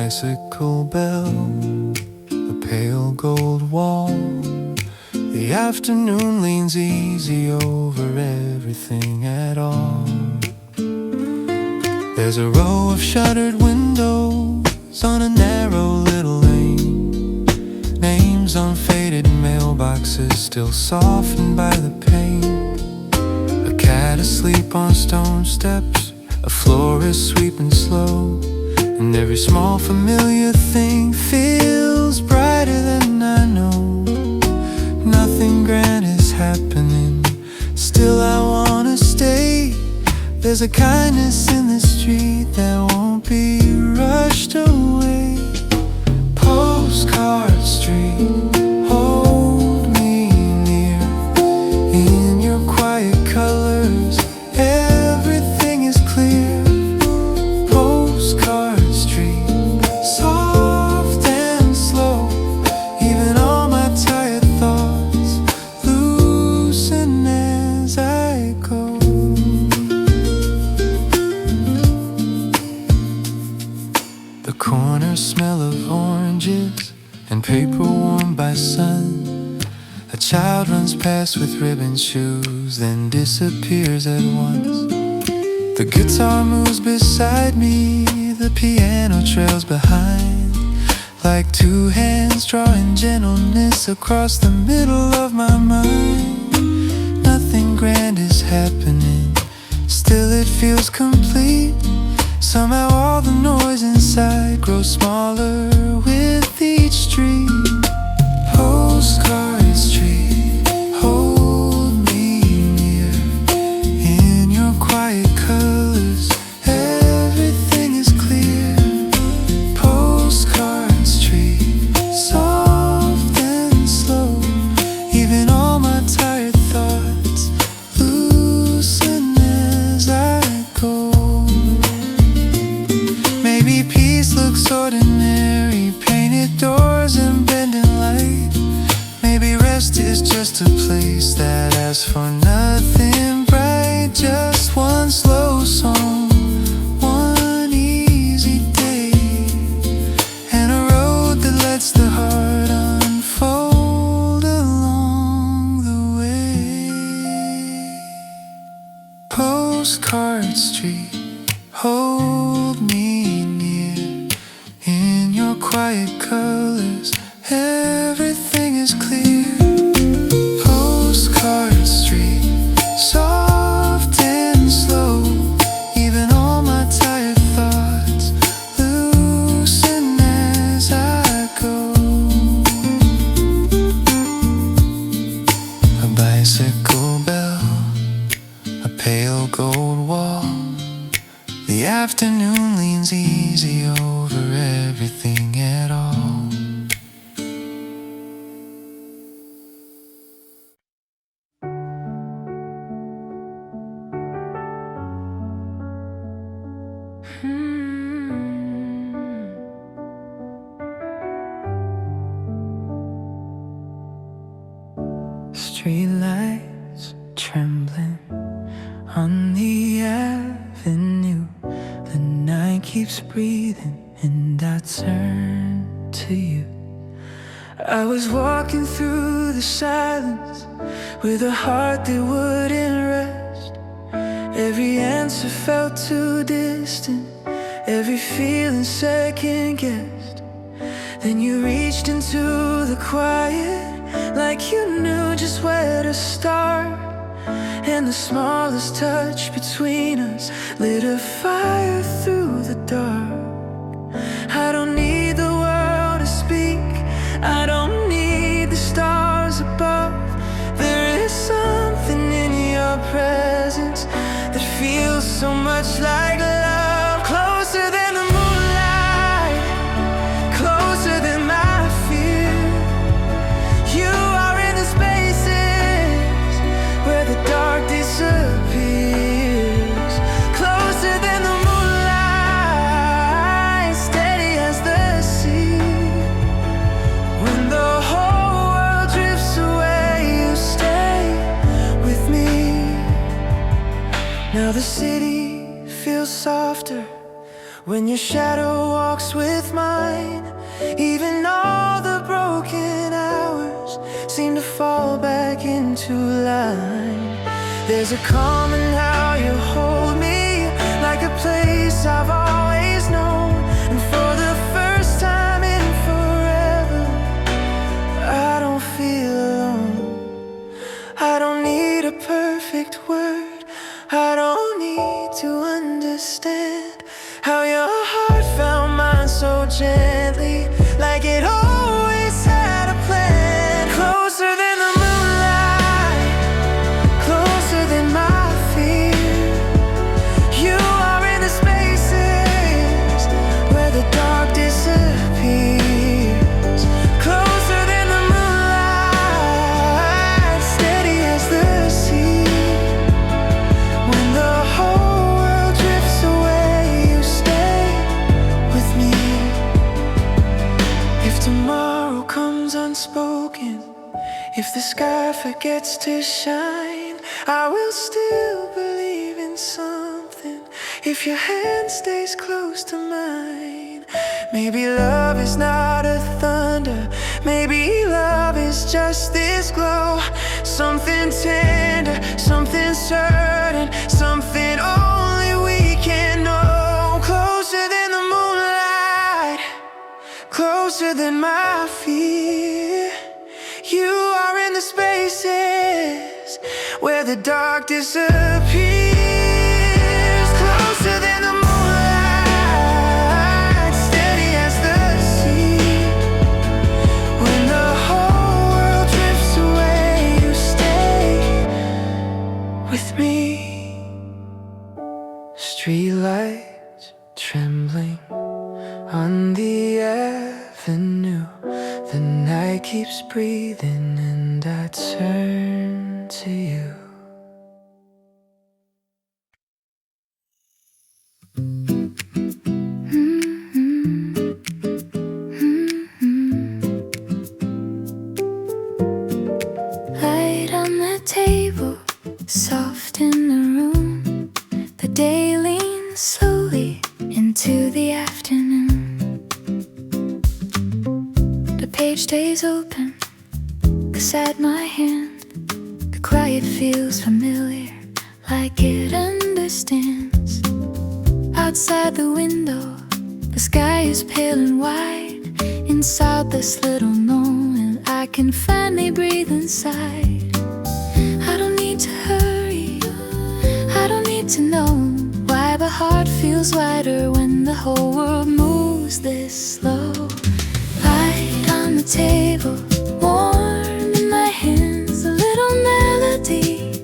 bicycle bell, a pale gold wall. The afternoon leans easy over everything at all. There's a row of shuttered windows on a narrow little lane. Names on faded mailboxes still softened by the pain. A cat asleep on stone steps, a florist sweeping slow. And every small familiar thing feels brighter than I know. Nothing grand is happening, still I wanna stay. There's a kindness in the street that won't be rushed away. Postcard Street, hold me near. In your quiet colors, everything is clear. Postcard Street, soft and slow. Even all my tired thoughts loosen as I go. The corner smell of oranges and paper warmed by sun. A child runs past with ribbon shoes, then disappears at once. The guitar moves beside me, the piano trails behind. Like two hands drawing gentleness across the middle of my mind. Nothing grand is happening, still it feels complete. Somehow all the noise inside grows smaller with each street. Postcard Street, hold me near. In your quiet colors, everything is clear. Postcard Street, soft and slow. Even all my tired thoughts loosen as I go. Maybe peace looks ordinary, painted doors and bending light. Maybe rest is just a place that asks for nothing bright. Just one slow song, one easy day, and a road that lets the heart unfold along the way. Postcard Street, hold me near. In your quiet colors, everything is clear. Postcard Street, soft and slow. Even all my tired thoughts loosen as I go. A bicycle bell, a pale gold wall. The afternoon leans easy over everything at all. Streetlights trembling on the avenue. The night keeps breathing and I turn to you. I was walking through the silence with a heart that wouldn't rest. Every answer felt too distant, every feeling second guessed. Then you reached into the quiet like you knew just where to start. And the smallest touch between us lit a fire through the dark. I don't need the world to speak, I don't need the stars above. There is something in your presence that feels so much like love. Closer than the moonlight, closer than my fear. You are in the spaces where the dark disappears. Closer than the moonlight, steady as the sea. When the whole world drifts away, you stay with me. Now the city feels softer when your shadow walks with mine. Even all the broken hours seem to fall back into line. There's a calm in how you hold me, like a place I've always known. And for the first time in forever, I don't feel alone. I don't need a perfect word, I don't need to understand how your heart found mine so gently, like it always had a plan. Closer than the moonlight, closer than my fear. You are in the spaces where the dark disappears. Closer than the moonlight, steady as the sea. When the whole world drifts away, you stay with me. If tomorrow comes unspoken, if the sky forgets to shine, I will still believe in something if your hand stays close to mine. Maybe love is not a thunder, maybe love is just this glow. Something tender, something certain, something only we can know. Closer than the moonlight, closer than my fear. You are in the spaces where the dark disappears. Closer than the moonlight, steady as the sea. When the whole world drifts away, you stay with me. Streetlights trembling on the avenue. The night keeps breathing and I turn to you. Light on the table, soft in the room. The day leans slowly into the afternoon. The page stays open, beside my hand. The quiet feels familiar, like it understands. Outside the window, the sky is pale and white. Inside this little moment, I can finally breathe inside. I don't need to hurry, I don't need to know why the heart feels wider when the whole world moves this slow. Light on the table, warm in my hands, a little melody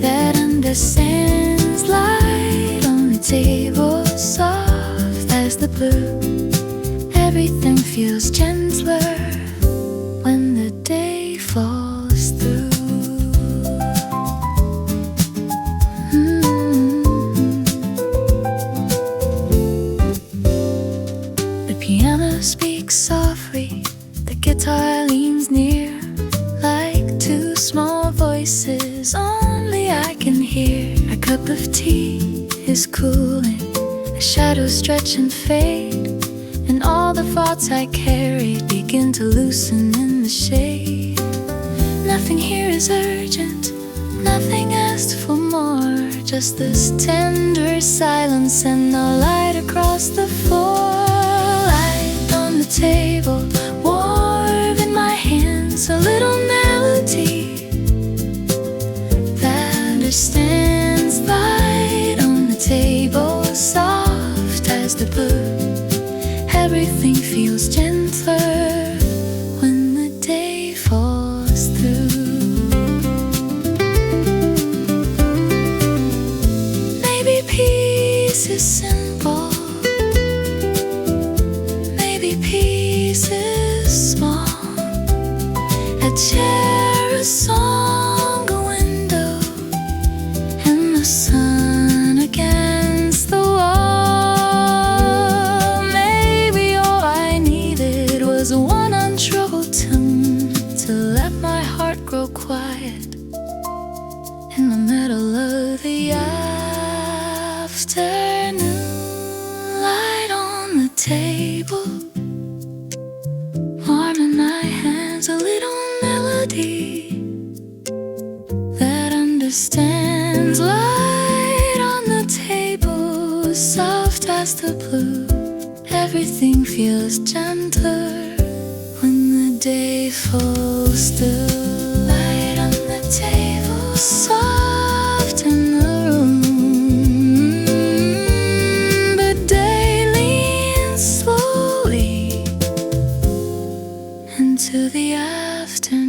that understands. Light on the table, soft as the blue. Everything feels gentler when the day falls through. The piano speaks softly, the guitar leans near, like two small voices only I can hear. A cup of tea is cooling, the shadows stretch and fade, and all the thoughts I carried begin to loosen in the shade. Nothing here is urgent, nothing asked for more, just this tender silence and the light across the floor. Light on the table, warm in my hands, a little melody that understands. Light on the table, soft as the blue. Everything feels gentler when the day falls through. Maybe peace is simple, maybe peace is small. A chair, a song, a window, and the sun against the wall. Maybe all I needed was one untroubled tongue to let my heart grow quiet in the middle of the afternoon. feels gentler when the day falls still. Light on the table, soft in the room, but day leans slowly into the afternoon.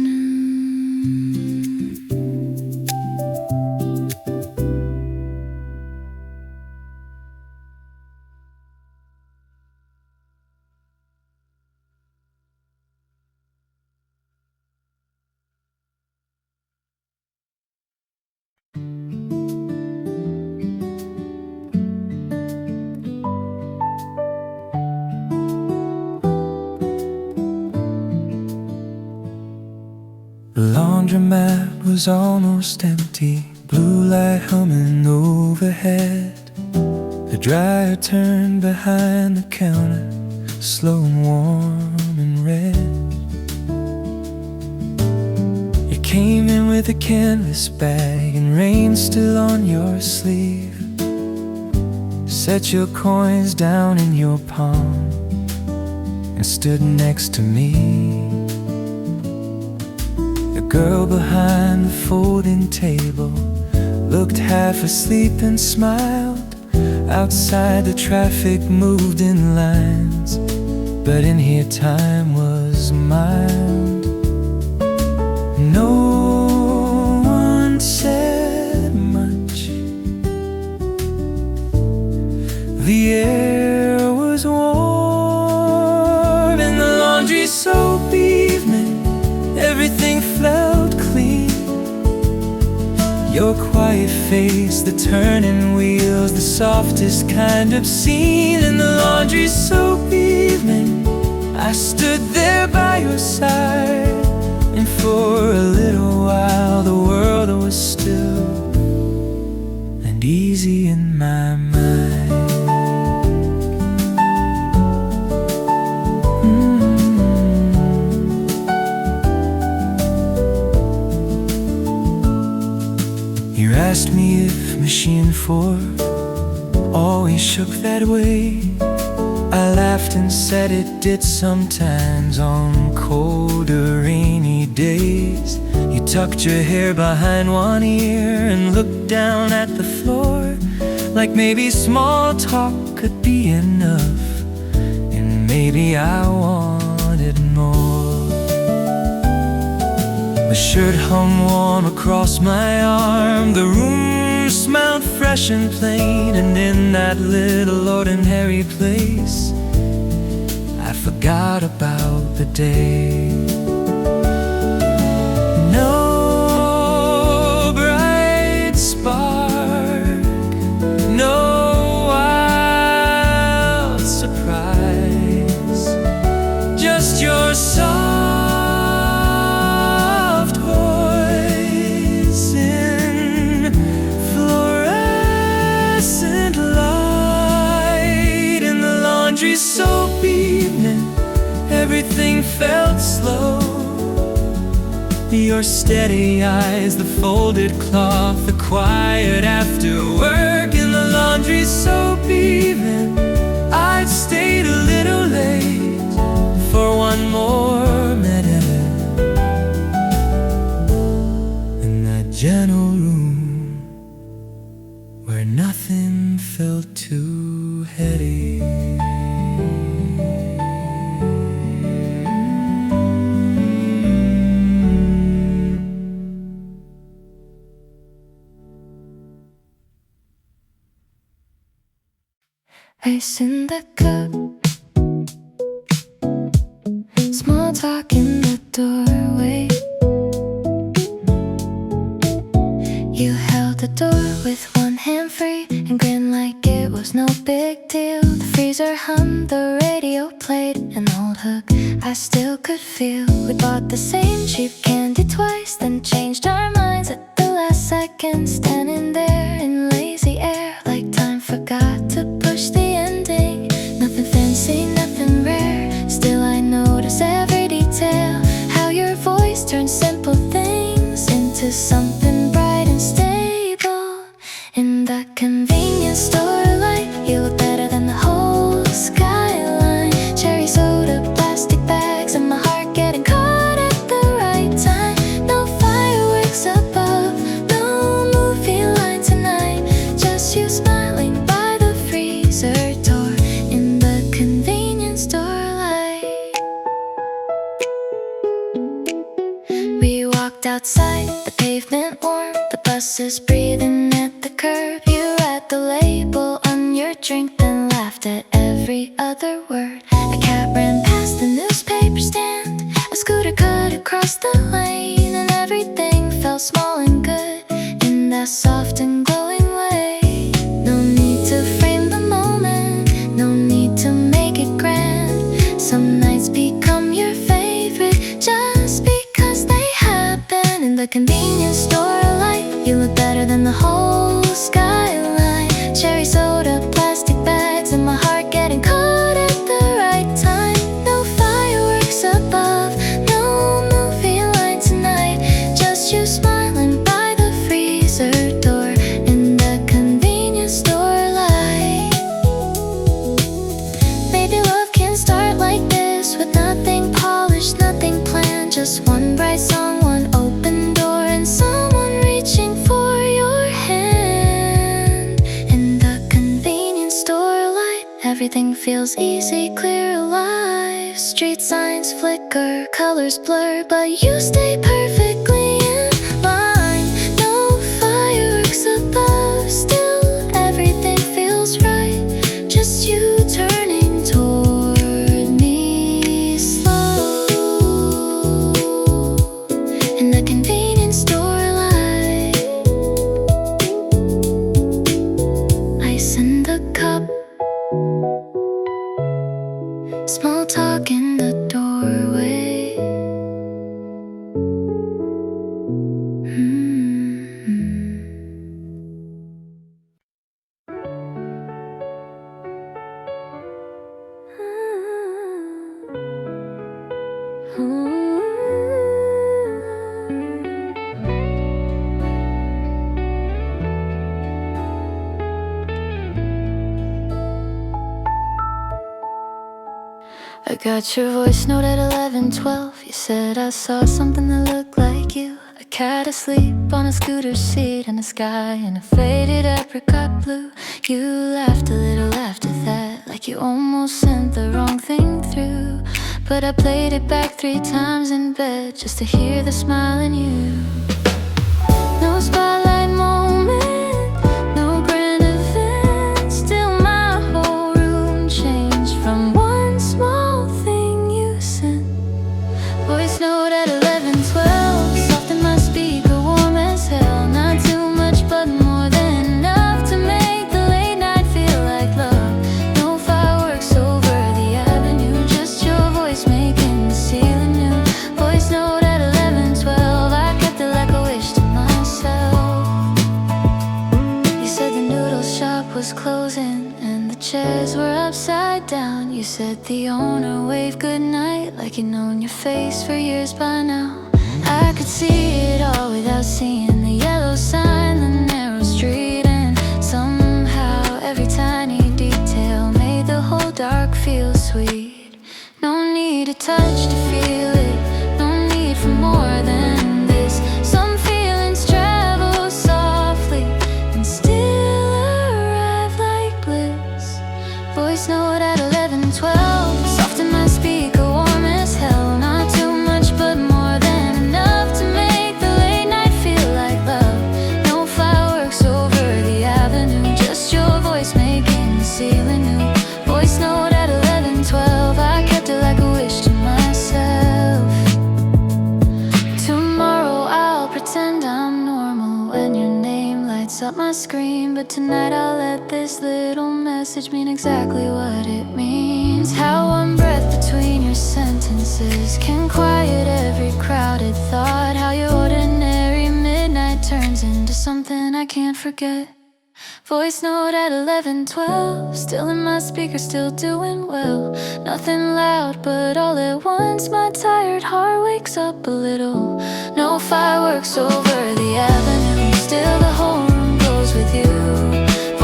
The laundromat was almost empty, blue light humming overhead. The dryer turned behind the counter, slow and warm and red. You came in with a canvas bag and rain still on your sleeve. Set your coins down in your palm and stood next to me. The girl behind the folding table looked half asleep and smiled. Outside the traffic moved in lines, but in here time was mild. No one said much. The air was warm in the laundry soap evening. Everything felt clean. Your quiet face, the turning wheels, the softest kind of scene. In the laundry soap evening, I stood there by your side, and for a little while the world was still and easy in my mind. You asked me if machine 4 always shook that way. I laughed and said it did sometimes on colder, rainy days. You tucked your hair behind one ear and looked down at the floor, like maybe small talk could be enough, and maybe I wanted more. The shirt hung warm across my arm. The room smelled fresh and plain, and in that little ordinary place I forgot about the day. No bright spark, no wild surprise, just your soft voice in fluorescent light. In the laundry soap evening, everything felt slow. Your steady eyes, the folded cloth, the quiet after work. In the laundry soap evening, I'd stayed a little late for one more minute in that gentle room where nothing felt too heady. Ice in the cup, small talk in the doorway. You held the door with one hand free and grinned like it was no big deal. The freezer hummed, the radio played an old hook I still could feel. We bought the same cheap candy twice, then changed our minds at the last second. Standing there in lazy air, like time forgot to push the ending. Nothing fancy, nothing rare, still I notice every detail. How your voice turns simple things into something bright and stable. In that convenience store light, you look better than the whole skyline. Cherry walked outside, the pavement warm, the buses breathing at the curb. You read the label on your drink, then laughed at every other word. A cat ran past the newspaper stand, a scooter cut across the lane, and everything felt small and good in that soft and glowing way. No need to frame the moment, no need to make it grand. Some nights become your favorite just because they happen. In the convenience store light, you look better than the whole skyline. Cherry soda, plastic bags, and my heart getting caught at the right time. No fireworks above, no movie line tonight, just you smiling by the freezer door in the convenience store light. Maybe love can start like this, with nothing polished, nothing planned, just one bright song, one open door, and someone reaching for your hand. In the convenience store light, everything feels easy, clear, alive. Street signs flicker, colors blur, but you stay perfectly in line. No fireworks above, still everything feels right. Just you turning toward me slow. In the convenience store light, ice in the cup, small talk in the doorway. I got your voice note at 11:12. You said I saw something that looked like you. A cat asleep on a scooter seat, and a sky in a faded apricot blue. You laughed a little after that, like you almost sent the wrong thing through. But I played it back 3 times in bed just to hear the smile in you. No spotlight moment, no grand event, still my whole room changed from one small thing you sent. Voice note at 11:12, soft in my speaker, warm as hell. Not too much but more than enough to make the late night feel like love. No fireworks over the avenue, just your voice making the ceiling new. Voice note at 11:12, I kept it like a wish to myself. You said the noodle shop was closing and the chairs were upside down. You said the owner waved goodnight, like you'd known your face for years by now. I could see it all without seeing the yellow sign, the narrow street, and somehow every tiny detail made the whole dark feel sweet. No need to touch to feel it, no need for more than this. Some feelings travel softly and still arrive like bliss. Voice note at 11:12, soft in my speaker, warm as hell. Not too much but more than enough to make the late night feel like love. No fireworks over the avenue, just your voice making the ceiling new. Voice note at 11:12, I kept it like a wish to myself. Tomorrow I'll pretend I'm normal when your name lights up my screen, but tonight I'll let this little message mean exactly what it means. How one breath between your sentences can quiet every crowded thought. How your ordinary midnight turns into something I can't forget. Voice note at 11:12, still in my speaker, still doing well. Nothing loud, but all at once my tired heart wakes up a little. No fireworks over the avenue, still the whole room glows with you.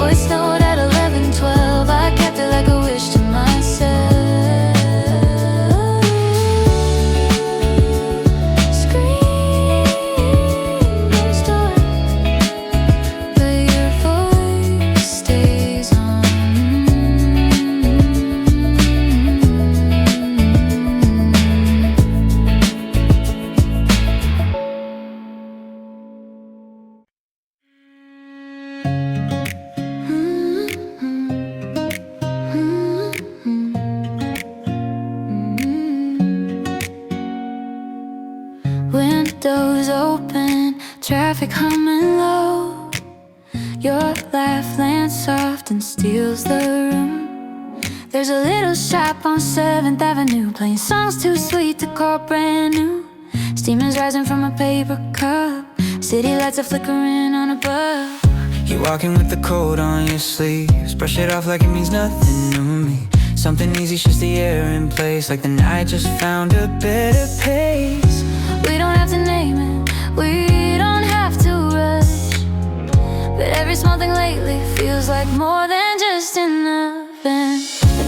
Voice note at 11:12, I kept it like a wish to myself. windows open, traffic humming low. Your laugh lands soft and steals the room. There's a little shop on 7th Avenue, playing songs too sweet to call brand new. Steam is rising from a paper cup, city lights are flickering on above. You're walking with the cold on your sleeves, brush it off like it means nothing to me. Something easy, just the air in place, like the night just found a better pace. We don't have to name it, we don't have to rush, but every small thing lately feels like more than just enough. And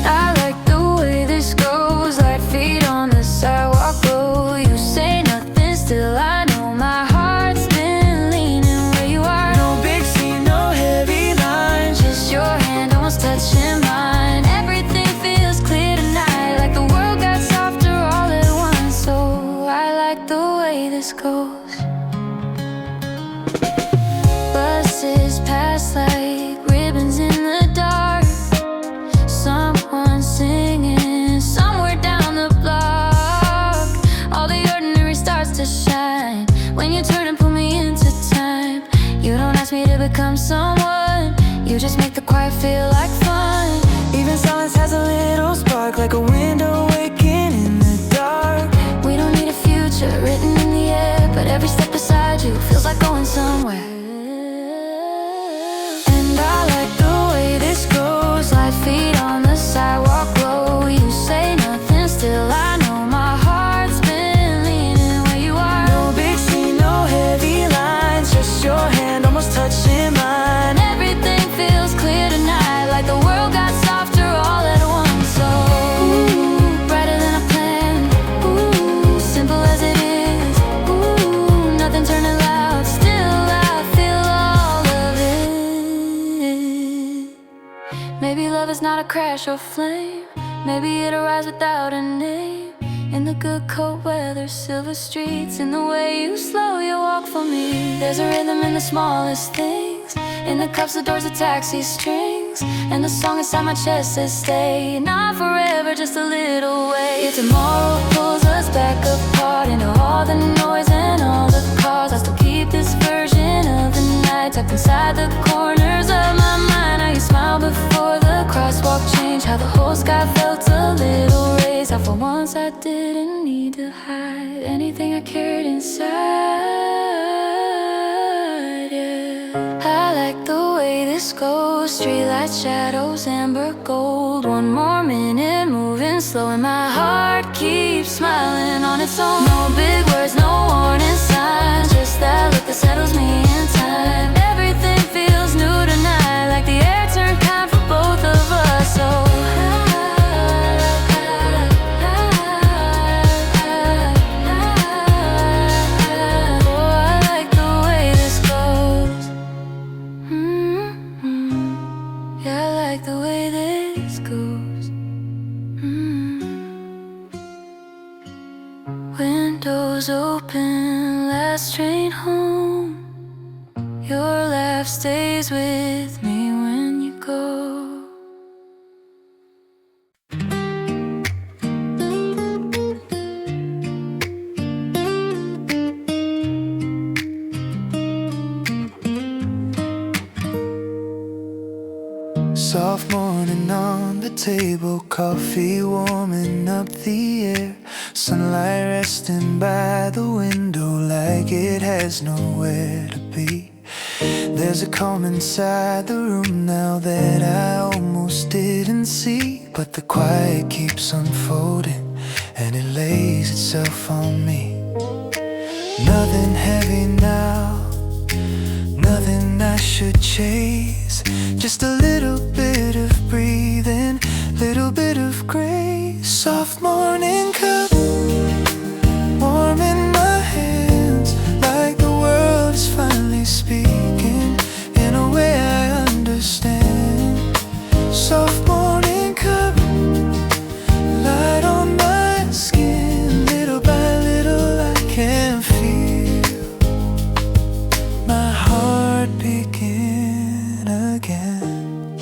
I like the way this goes, light feet on the sidewalk glow. You say nothing, still I know my heart's been leaning where you are. No big scene, no heavy lines, Just your hand almost touching mine. Everything feels clear tonight, like the world got softer all at once. So I like the way this goes. Buses pass like ribbons in the dark. Someone singing somewhere down the block. All the ordinary starts to shine when you turn and pull me into time. You don't ask me to become someone, you just make the quiet feel like fun. even silence has a little spark, like a window waking in the dark. We don't need a future written in the air, but every step beside you feels like going somewhere. And I like the way this goes, light feet on the sidewalk glow. You say nothing, still I know my heart's been leaning where you are. No big scene, no heavy lines, just your hand almost touching mine. Everything feels clear tonight, like the world got softer all at once. So ooh, brighter than I planned. Ooh, simple as it is. Ooh, nothing turning loud, still I feel all of it. Maybe love is not a crash or flame, maybe it arrives without a name. In the good cold weather, silver streets, in the way you slow your walk for me. There's a rhythm in the smallest things, in the cups, the doors, the taxi strings, and the song inside my chest says stay. Not forever, just a little way. If tomorrow pulls us back apart into all the noise and all the cars, I still keep this version of the night tucked inside the corners of my mind. How you smile before the crosswalk changed, how the whole sky felt a little raised, how for once I didn't need to hide anything I carried inside. Yeah, I like the way this goes, streetlight shadows, amber gold. One more minute moving slow and my heart keeps smiling on its own. No big words, no warning signs, just that look that settles me in time. Everything feels new tonight, like the air turned kind for both of us. So windows open, last train home. Your laugh stays with me when you go. Soft morning on the table, coffee warming up the air, sunlight resting by the window like it has nowhere to be. There's a calm inside the room now that I almost didn't see, but the quiet keeps unfolding and it lays itself on me. Nothing heavy now, nothing I should chase, just a little bit of breathing, little bit of grace. Soft morning cup, warm in my hands, like the world is finally speaking in a way I understand. Soft morning cup, light on my skin, little by little I can feel my heart begin again.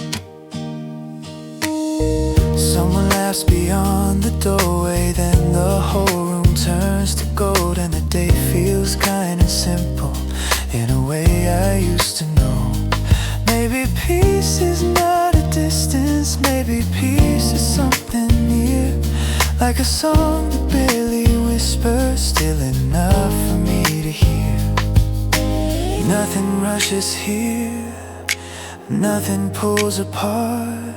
Someone laughs beyond the doorway, then the whole room turns to gold and the day feels kind peace is not a distance, maybe peace is something near, like a song that barely whispers, still enough for me to hear. Nothing rushes here, nothing pulls apart,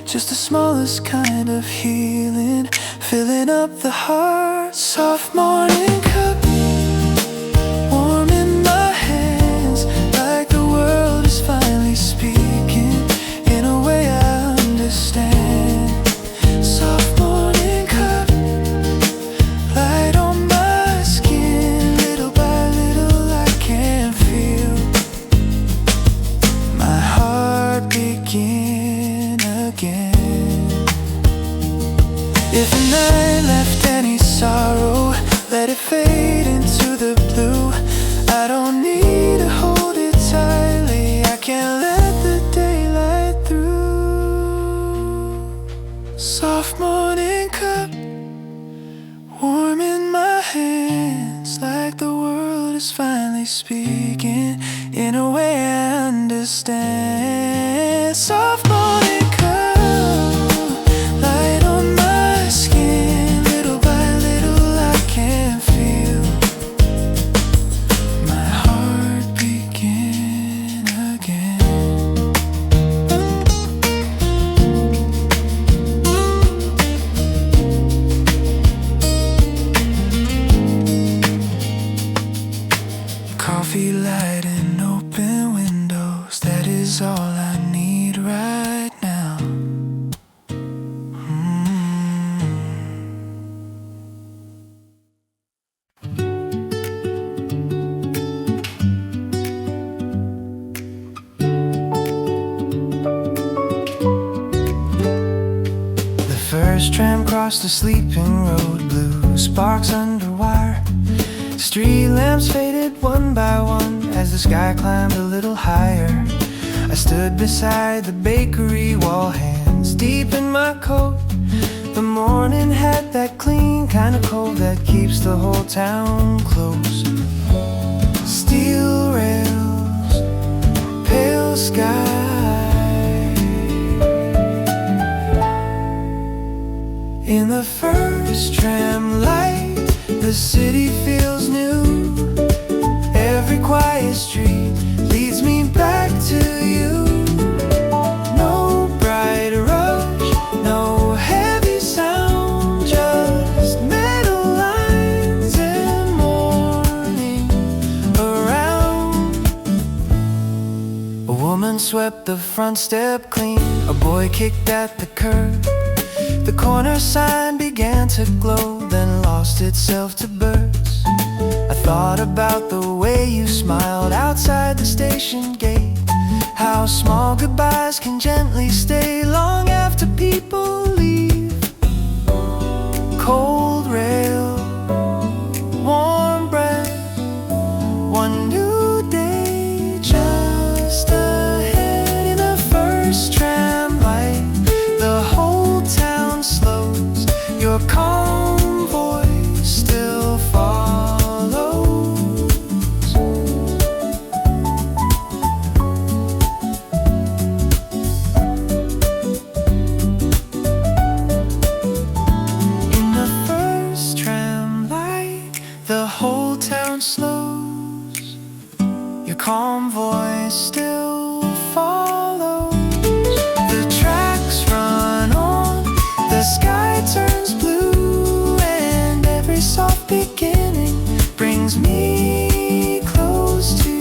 just the smallest kind of healing, filling up the heart. Soft morning cup, warm in my hands, like the world is finally speaking in a way I understand. Soft morning cup, light on my skin, little by little I can feel my heart begin again. If a night left any sorrow, let it fade into the blue. I don't need to hold it tightly, I can't let the daylight through. Soft morning cup, warm in my hands, like the world is finally speaking in a way I understand. Soft morning cup, light on my skin, little by little I can feel my heart begin again. Coffee light and open windows, that is all I need right now. The first tram crossed the sleeping road, blue sparks under wire. Street lamps faded one by one as the sky climbed a little higher. I stood beside the bakery wall, hands deep in my coat. The morning had that clean kind of cold that keeps the whole town close. Steel rails, pale sky. In the first tram light, the city feels new. Every quiet street leads me back to you. No bright rush, no heavy sound, just metal lines and morning around. A woman swept the front step clean, a boy kicked at the curb. The corner sign began to glow, then lost itself to birds. I thought about the way you smiled outside the station gate, how small goodbyes can gently stay long after people leave. Cold rail, warm breath, one new day just ahead. In the first tram light, the whole town slows. Your convoy still follows. In the first tram light, the whole town slows. Your convoy still follows. The tracks run on, the sky turns blue, and every soft beginning brings me close to you.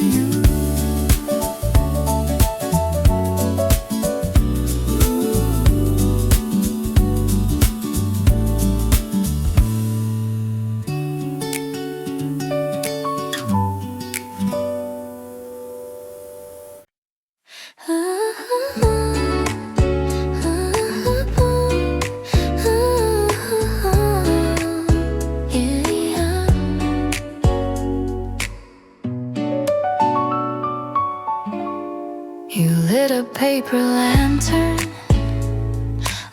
You lit a paper lantern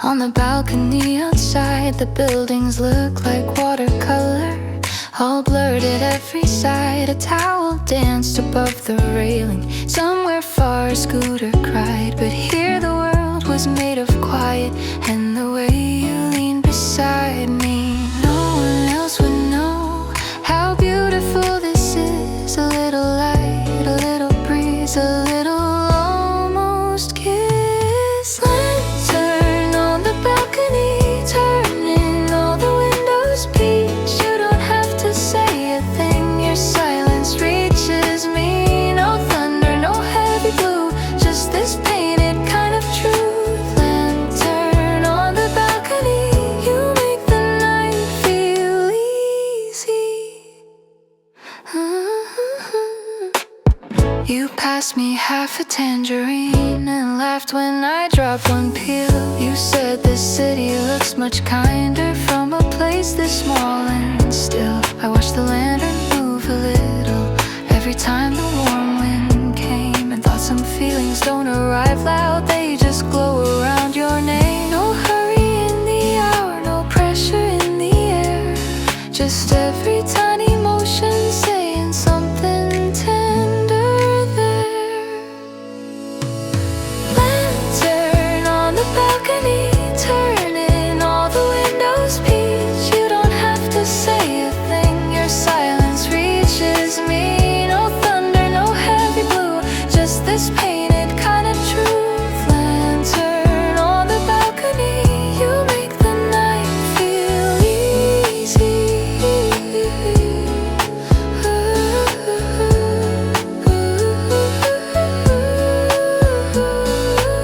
on the balcony outside. The buildings look like watercolor all blurred at every side. A towel danced above the railing. Somewhere far a scooter cried, but here the world was made of quiet. And the way you leaned beside me, no one else would know how beautiful this is. A little light, a little breeze, a little almost kiss. Lantern on the balcony, turning all the windows peach. You don't have to say a thing, your silence reaches me. No thunder, no heavy blue, just this painted kind of truth. Lantern on the balcony, you make the night feel easy. You passed me half a tangerine and laughed when I dropped one peel. You said this city looks much kinder from a place this small, and still I watched the lantern move a little every time the warm wind came, and thought some feelings don't arrive loud, they just glow around your name. No hurry in the hour, no pressure in the air, just every tiny motion saying something tender there. Lantern on the balcony, turning all the windows peach. You don't have to say a thing, your silence reaches me. No thunder, no heavy blue, just this painted kind of truth. Lantern on the balcony, you make the night feel easy.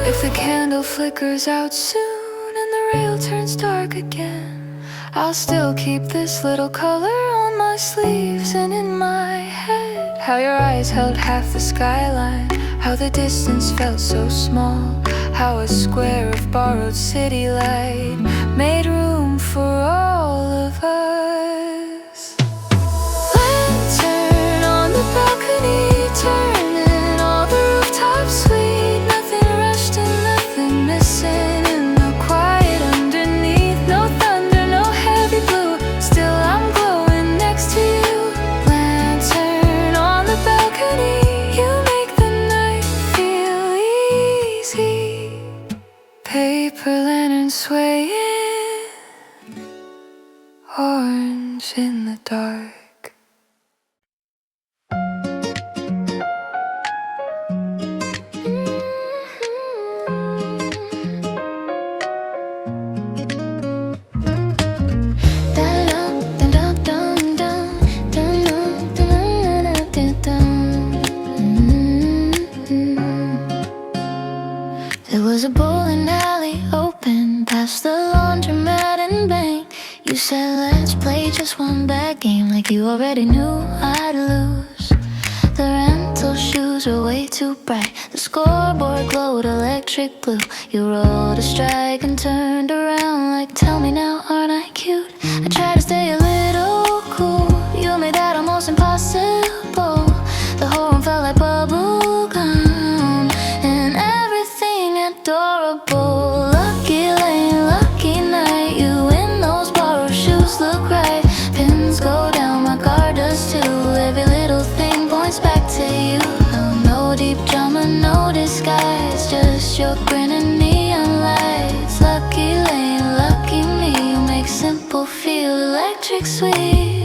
If the candle flickers out soon and the rail turns dark again, I'll still keep this little color on my sleeves and in my head. How your eyes held half the skyline, how the distance felt so small, how a square of borrowed city light made room for all of us. Lantern on the balcony, turning all the rooftops sweet. Nothing rushed and nothing missing in the quiet underneath. No thunder, no heavy blue, still I'm glowing next to you. Lantern on the balcony, you make the night feel easy. Paper lantern swaying, orange in the dark. There was a bowling alley open past the laundromat and bank. You said let's play just one bad game, like you already knew I'd lose. The rental shoes were way too bright, the scoreboard glowed electric blue. You rolled a strike and turned around like, tell me now, aren't I cute? I tried to stay a little cool, you made that almost impossible. The whole room felt like bubble gum and everything adorable. Lucky lane, lucky night, you in those borrowed shoes look right. Pins go down, my guard does too. Every little thing points back to you. No deep drama, no disguise, just your grin and neon lights. Lucky lane, lucky me, you make simple feel electric sweet.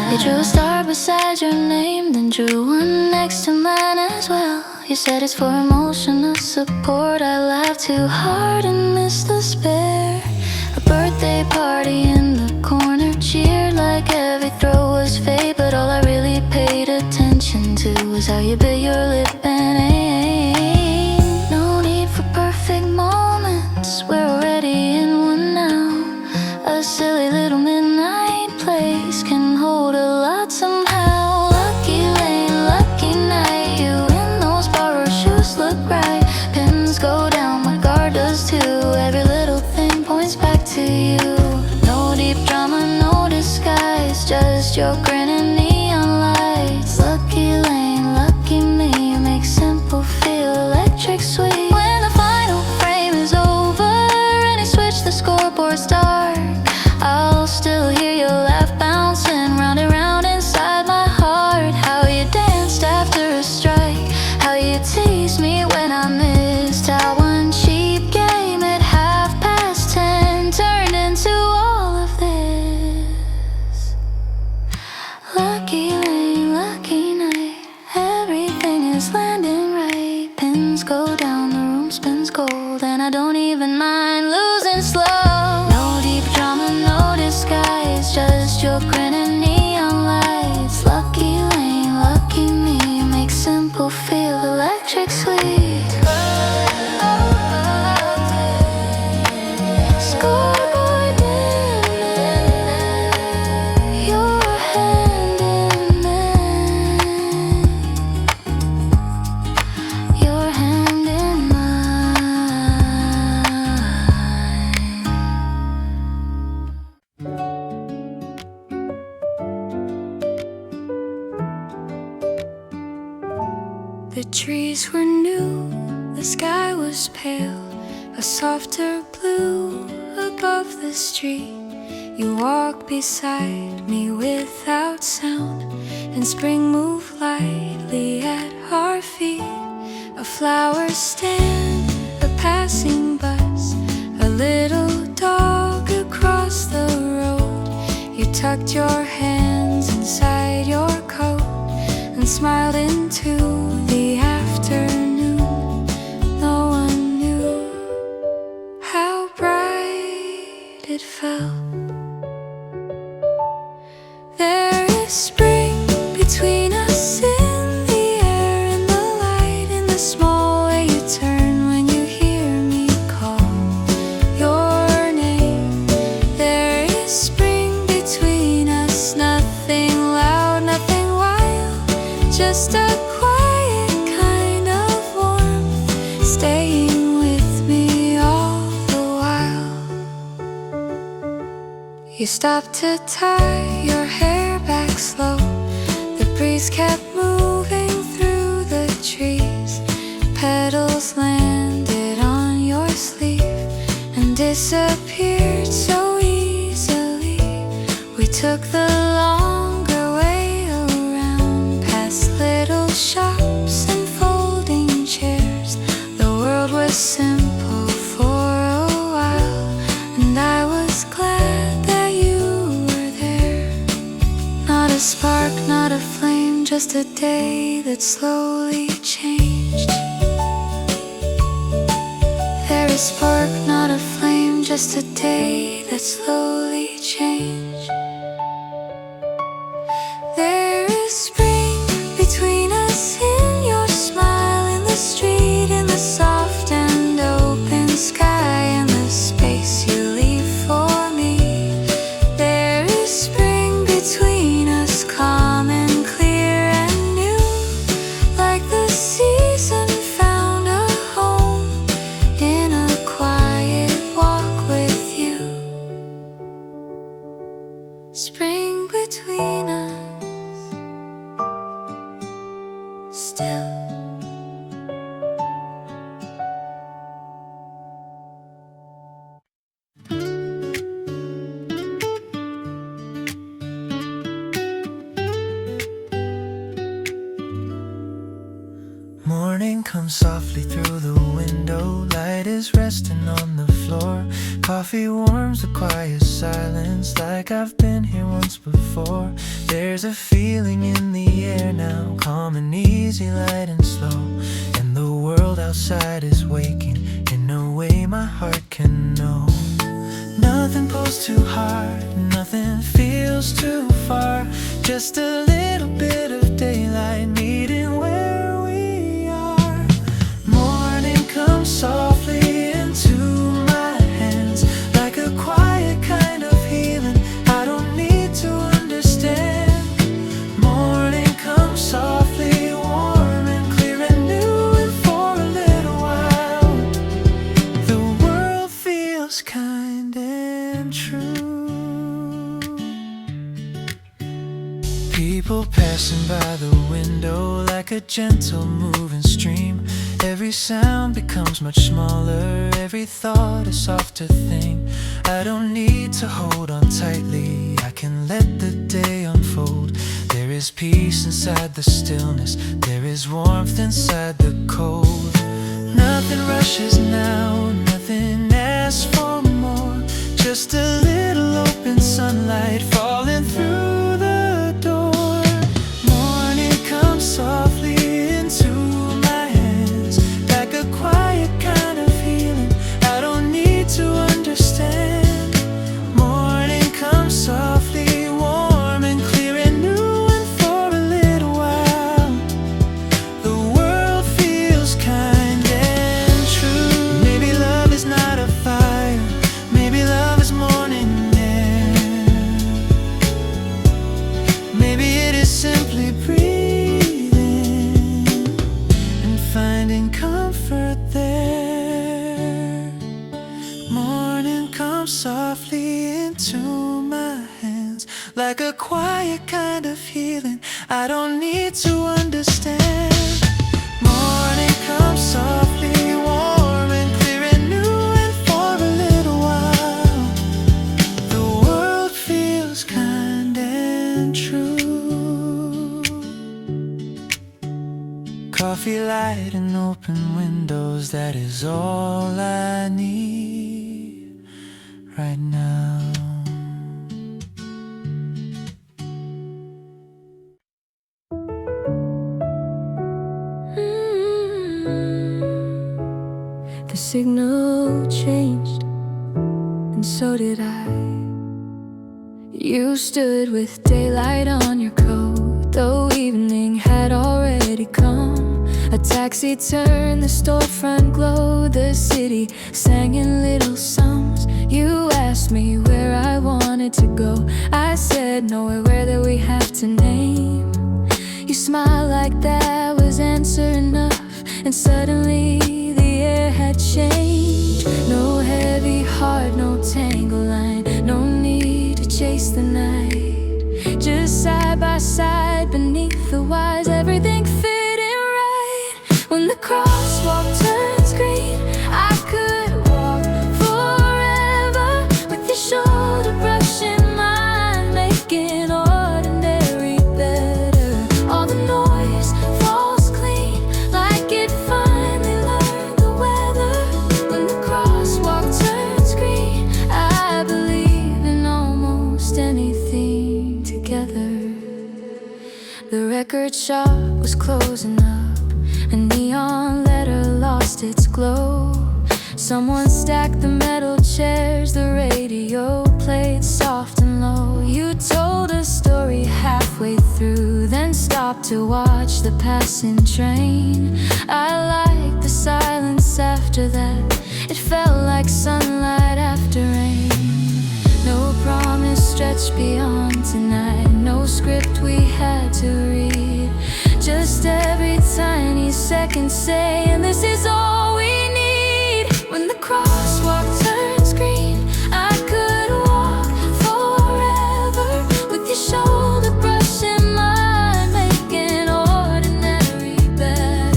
You drew a star beside your name, then drew one next to mine as well. You said it's for emotional support. I laughed too hard and missed the spare. A birthday party in the corner cheered like every throw was fate, but all I really paid attention to was how you bit your lip and ain't no need for perfect moments, we're already in one now. A silly little midnight place can hold a lot somehow. Lucky lane, lucky night, you in those borrowed shoes look right. Pins go down, my guard does too. Every little thing points back to you. No deep drama, no disguise, just your grin and neon lights. Lucky lane, lucky me, you make simple feel gold, and I don't even mind losing slow. No deep drama, no disguise, just your grin and neon lights. Lucky lane, lucky me, make simple feel electric sweet. Scoreboard dimming, your hand in mine, your hand in mine. The trees were new, the sky was pale, a softer blue above the street. You walk beside me without sound, and spring moved lightly at our feet. A flower stand, a passing bus, a little dog across the road. You tucked your hands inside your coat and smiled into the afternoon. No one knew how bright it felt. There is spring between us in the air, in the light, in the small way you turn when you hear me call your name. There is spring between us, nothing loud, nothing wild, just a quiet kind of warmth staying with me all the while. You stopped to tie your hair back slow. The breeze kept moving through the trees. Petals landed on your sleeve and disappeared so easily. We took the longer way around, past little shops and folding chairs. The world was simple for a while, and I was glad that you were there. Not a spark, not a flame, just a day that slowly changed. There is spark, not a flame, just a day that slowly changed. There is spring between us, in your smile, in the street, in the soft and open sky, in the space you leave for me. There is spring between us, calm and clear and new, like the season found a home in a quiet walk with you. Spring between us still. Morning comes softly through the window. Light is resting on the floor. Coffee warms the quiet silence, like I've been here once before. There's a feeling in the air now, calm and easy, light and slow. And the world outside is waking in a way my heart can know. Nothing pulls too hard, nothing feels too far. Just a little bit of daylight meeting where we are. Morning comes softly into my hands, like a quiet kind of healing I don't need to understand. Morning comes softly, warm and clear and new, and for a little while the world feels kind and true. People passing by the window like a gentle moving stream. Every sound becomes much smaller, every thought a softer thing. I don't need to hold on tightly, I can let the day unfold. There is peace inside the stillness, there is warmth inside the cold. Nothing rushes now, nothing asks for more. Just a little open sunlight falling through the door. Morning comes softly into my hands, like a quiet kind of healing light and open windows, that is all I need right now. The signal changed, and so did I. You stood with daylight on your coat, though evening had already come. A taxi turned the storefront glow, the city sang in little songs. You asked me where I wanted to go, I said nowhere that we have to name. You smiled like that was answer enough, and suddenly the air had changed. No heavy heart, no tangle line, no need to chase the night. Just side by side beneath the wires, everything fitting right. When the crosswalk turns green, I could walk forever with your shoulder brushing mine, making ordinary better. All the noise falls clean, like it finally learned the weather. When the crosswalk turns green, I believe in almost anything together. The record shop was closing up, a neon letter lost its glow. Someone stacked the metal chairs, the radio played soft and low. You told a story halfway through, then stopped to watch the passing train. I liked the silence after that, it felt like sunlight after rain. No promise stretched beyond tonight, no script we had to read. Just every tiny second saying this is all we need. When the crosswalk turns green, I could walk forever with your shoulder brushing mine, making ordinary better.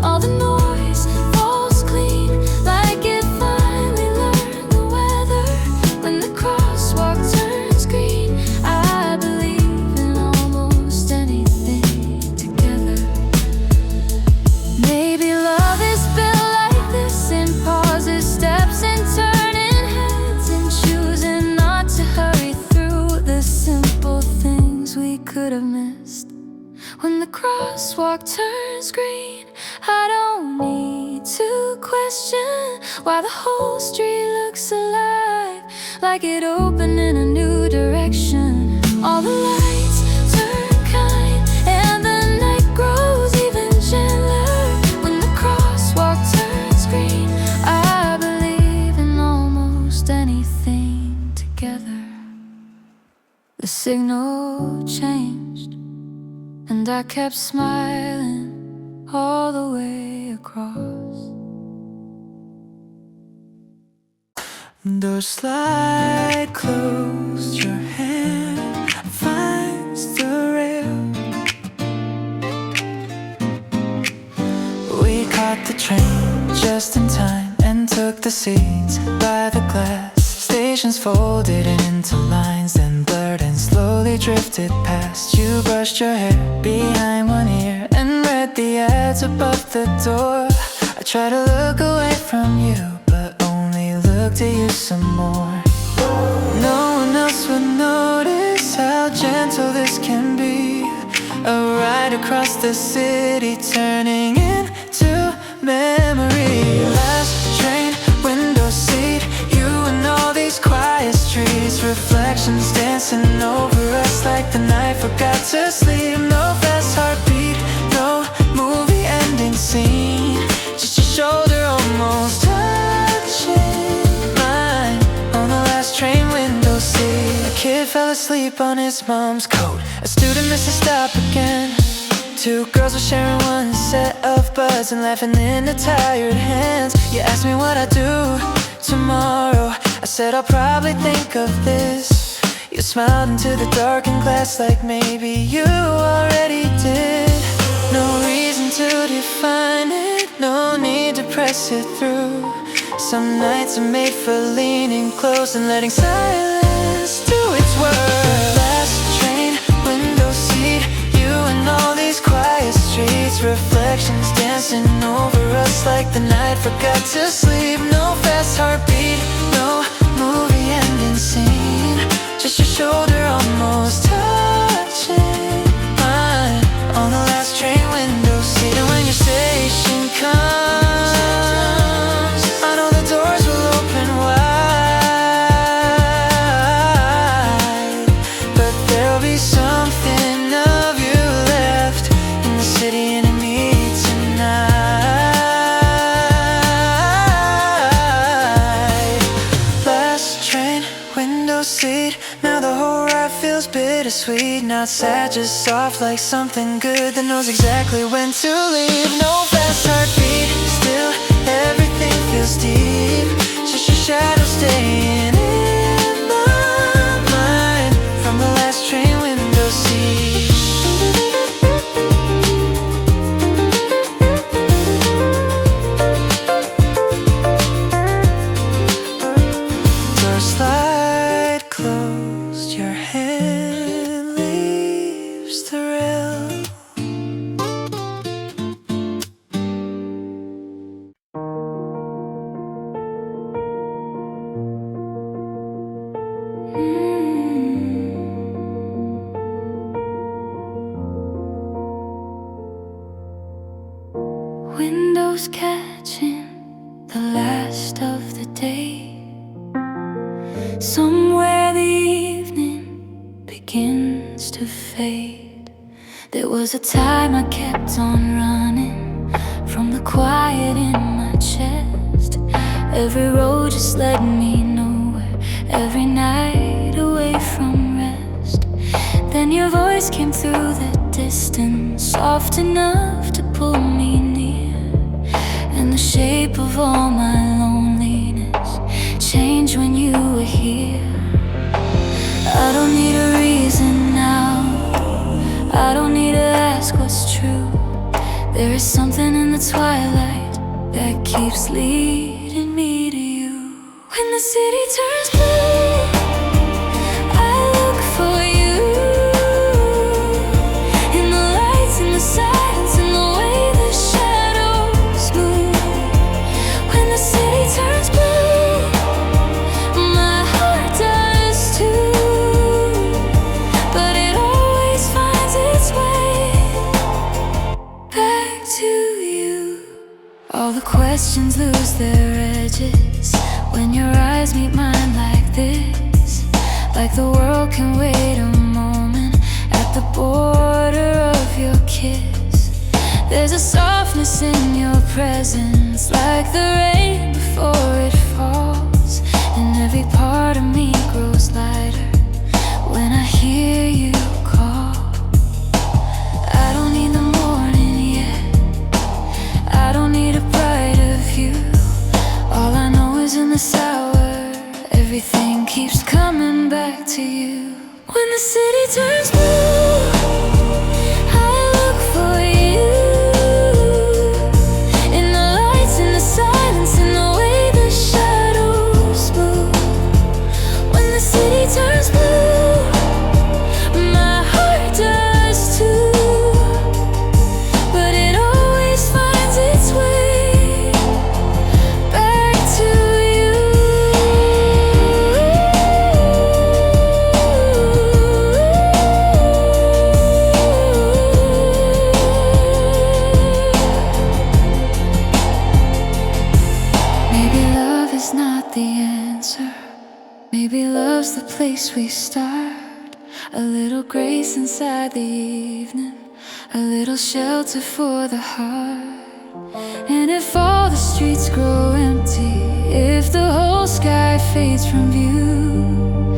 All the noise falls clean, like it finally learned the weather. When the crosswalk turns green, I believe in almost anything together. Maybe love is built like this, in pauses, steps, and turning heads, and choosing not to hurry through the simple things we could have missed. When the crosswalk turns green, I don't need to question why the whole street looks alive, like it opened in a new direction. All the lights turn kind, and the night grows even gentler. When the crosswalk turns green, I believe in almost anything together. The signal changed, and I kept smiling all the way across. Doors slide closed, your hand finds the rail. We caught the train just in time and took the seats by the glass. Stations folded into lines, then blurred and slowly drifted past. You brushed your hair behind one ear and read the ads above the door. I tried to look away from you, but only looked at you some more. No one else would notice how gentle this can be. A ride across the city, turning into memory. Last train, window seat, you and all these quiet streets. Reflections dancing over us like the night forgot to sleep. No fast heartbeat, no movie ending scene, just your shoulder almost touching mine on the last train window seat. A kid fell asleep on his mom's coat, a student missed a stop again. Two girls were sharing one set of buds and laughing in their tired hands. You asked me what I'd do tomorrow, I said I'll probably think of this. You smiled into the darkened glass like maybe you already did. No reason to define it, no need to press it through. Some nights are made for leaning close and letting silence do its work. Last train, window seat, you and all these quiet streets. Reflections dance passing over us like the night forgot to sleep. No fast heartbeat, no movie ending scene, just your shoulder almost touching mine on the last train window seat. And when your station comes, I know the doors will open wide, but there'll be something of you left in the city and in me tonight. Last train, window seat, now the whole ride feels bittersweet. Not sad, just soft like something good that knows exactly when to leave. No fast heartbeat, still everything feels deep, just your shadow staying in my mind from the last train window seat. Door slide closed, your hand leaves the rail. Windows catching the last of the day. Somewhere the evening begins to fade. There was a time I kept on running from the quiet in my chest. Every road just led me nowhere, every night away from rest. Then your voice came through the distance, soft enough to pull me near, and the shape of all my loneliness changed when you were here. I don't need a reason now, I don't need to ask what's true. There is something in the twilight that keeps leading me to you. When the city turns blue, I look for you, in the lights, in the silence, in the way the shadows move. When the city turns blue, my heart does too, but it always finds its way back to you. All the questions lose their edges when your eyes meet mine like this, like the world can wait a moment at the border of your kiss. There's a softness in your presence, like the rain before it falls, and every part of me grows lighter when I hear you call. I don't need the morning yet, I don't need a brighter view. All I know is in this hour, everything keeps coming back to you. When the city turns blue, I look for you, in the lights, in the silence, in the way the shadows move. When the city turns blue, my heart does too, but it always finds its way back to you. Maybe love is not the answer, maybe love's the place we start. A little grace inside the evening, a little shelter for the heart. And if all the streets grow empty, if the whole sky fades from view,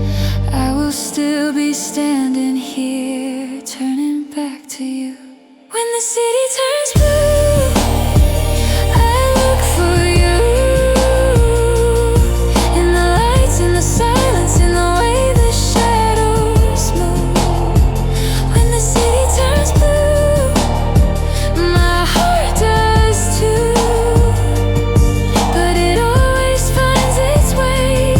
I will still be standing here, turning back to you. When the city turns blue, I look for you, in the lights, in the silence, in the way the shadows move. When the city turns blue, my heart does too, but it always finds its way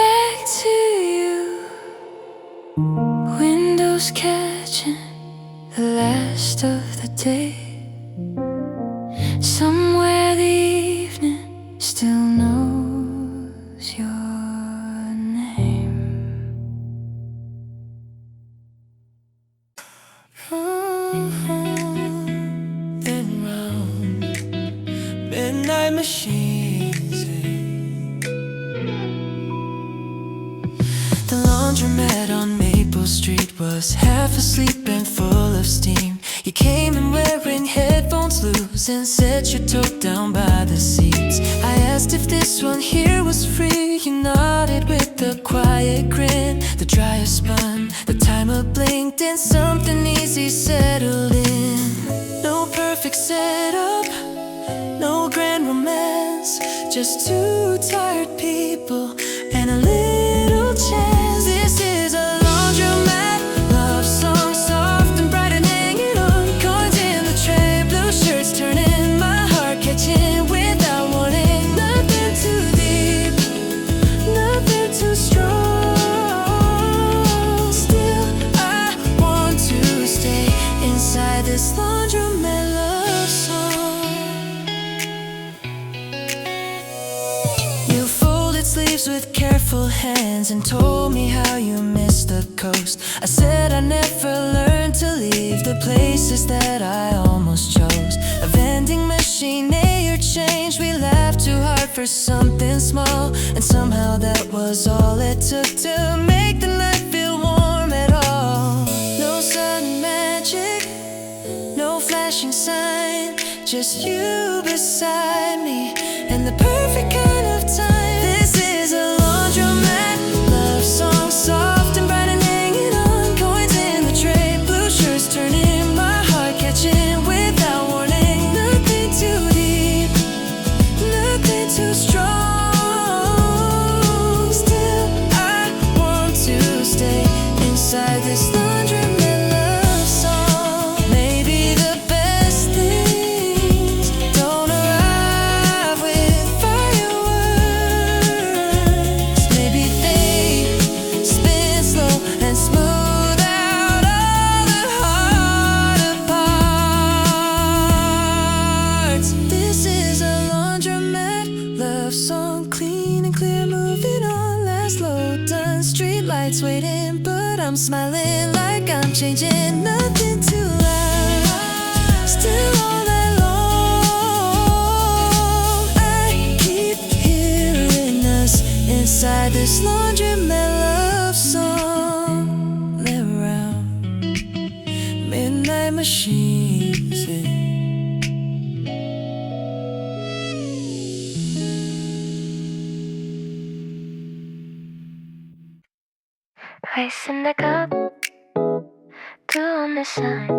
back to you. street was half asleep and full of steam. You came in wearing headphones loose and set your toe down by the seats. I asked if this one here was free. You nodded with a quiet grin. The dryer spun, the timer blinked, and something easy settled in. No perfect setup, no grand romance, just two tired people and a little chance. This is a laundromat love song, soft and bright and hanging on. Coins in the tray, blue shirts turning, my heart catching without warning. Nothing too deep, nothing too strong. Still, I want to stay inside this laundromat love song. You folded sleeves with careful hands and told me how you missed the coast. I said I never learned to leave the places that I almost chose. A vending machine, air change. We laughed too hard for something small, and somehow that was all it took to make the night feel warm at all. No sudden magic, no flashing sign, just you beside me and the perfect kind of time. This is a laundromat love song, soft and bright and hanging on. Coins in the tray, blue shirts turning, my heart catching without warning. Nothing too deep, nothing too strong. Still, I want to stay inside this laundromat love song. Maybe the best things don't arrive with fireworks. Maybe they spin slow and smooth out all the harder parts. This is a laundromat love song, clean and clear, moving on, last low done. Street lights waiting, but I'm smiling like I'm changing. Nothing too loud, still all that long. I keep hearing us inside this laundromat love song. They're around midnight machines. Ice in the cup, two on the side.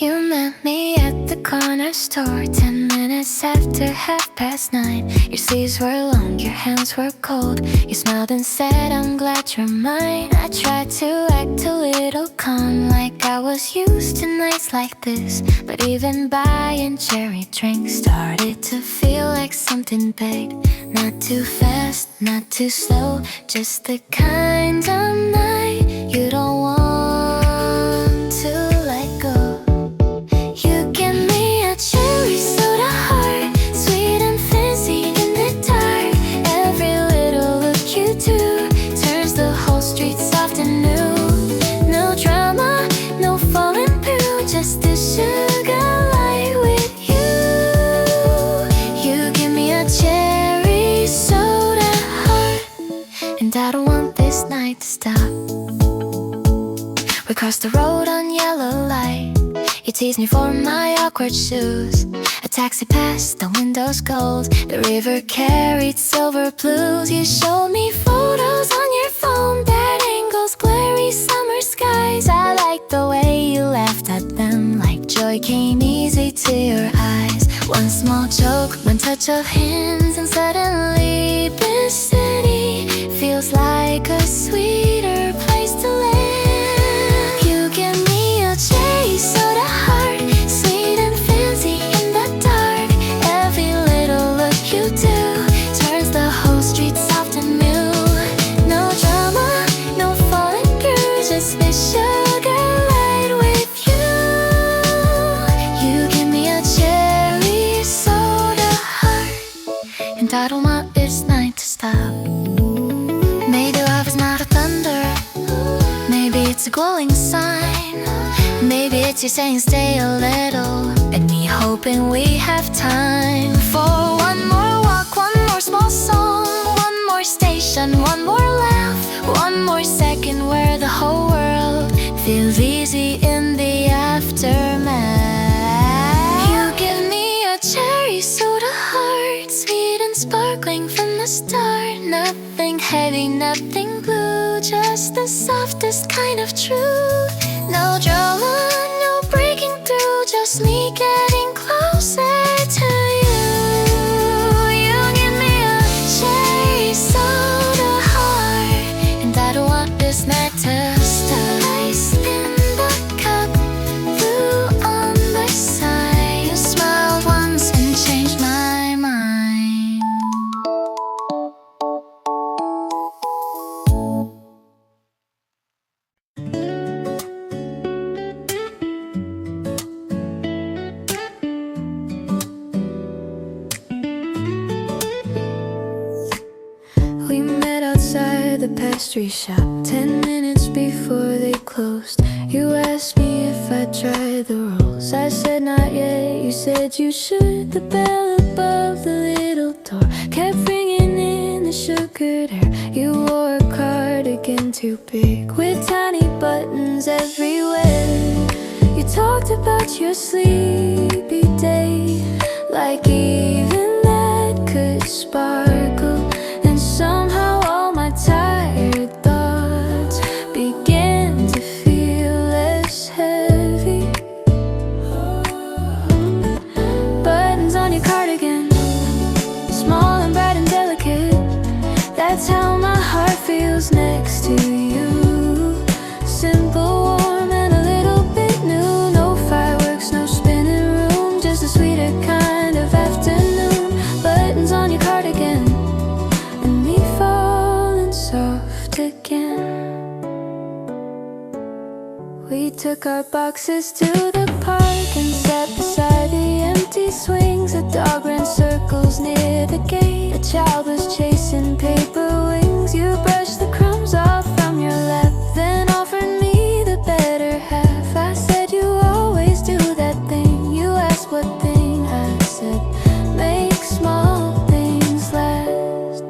You met me at the corner store 10 minutes after 9:30. Your sleeves were long, your hands were cold. You smiled and said, I'm glad you're mine. I tried to act a little calm, like I was used to nights like this. But even buying cherry drinks started to feel like something big. Not too fast, not too slow, just the kind of night you don't want to let go. You give me a cherry soda heart, sweet and fancy in the dark. Every little look you do turns the whole street soft and new. No drama, no falling through, just the sugar light with you. You give me a cherry soda heart, and I don't want this night to stop. We crossed the road on yellow light. You teased me for my awkward shoes. A taxi passed, the windows gold. The river carried silver blues. You showed me photos on your phone, bad angles, glary summer skies. I liked the way you laughed at them, like joy came easy to your eyes. One small joke, one touch of hands, and suddenly this city feels like a sweeter place to land. You give me a cherry soda heart, sweet and fancy in the dark. Every little look you do turns the whole street soft and new. No drama, no falling through, just the sugar light with you. You give me a cherry soda heart, and I don't want this night to stop. Maybe love is not a thunder, maybe it's a glowing sign. Maybe it's you saying stay a little, and me hoping we have time for one more walk, one more small song. and one more laugh, one more second where the whole world feels easy in the aftermath. You give me a cherry soda heart, sweet and sparkling from the start. Nothing heavy, nothing blue, just the softest kind of truth. No drama, no breaking through, just me getting closer to you. You give me a cherry soda heart, and I don't want this night to stop. I spin the cup, blue on my side. You smiled once and changed my mind. We met outside the pastry shop 10 minutes before they closed. You asked me if I'd tried the rolls. I said not yet, you said you should. The bell above the little door kept ringing in the sugared hair. You wore a cardigan too big with tiny buttons everywhere. You talked about your sleepy day, like even that could sparkle. And somehow all my tired thoughts began to feel less heavy. Buttons on your cardigan, small and bright and delicate. That's how my heart feels next to you. Simple, warm, and a little bit new. No fireworks, no spinning room, just a sweeter kind of afternoon. Buttons on your cardigan, and me falling soft again. We took our boxes to the park and sat beside the empty swings. A dog ran circles near the gate. A child was chasing paper wings. You brushed the crumbs off from your lap, then offered me the better half. I said you always do that thing. You asked what thing. I said make small things last.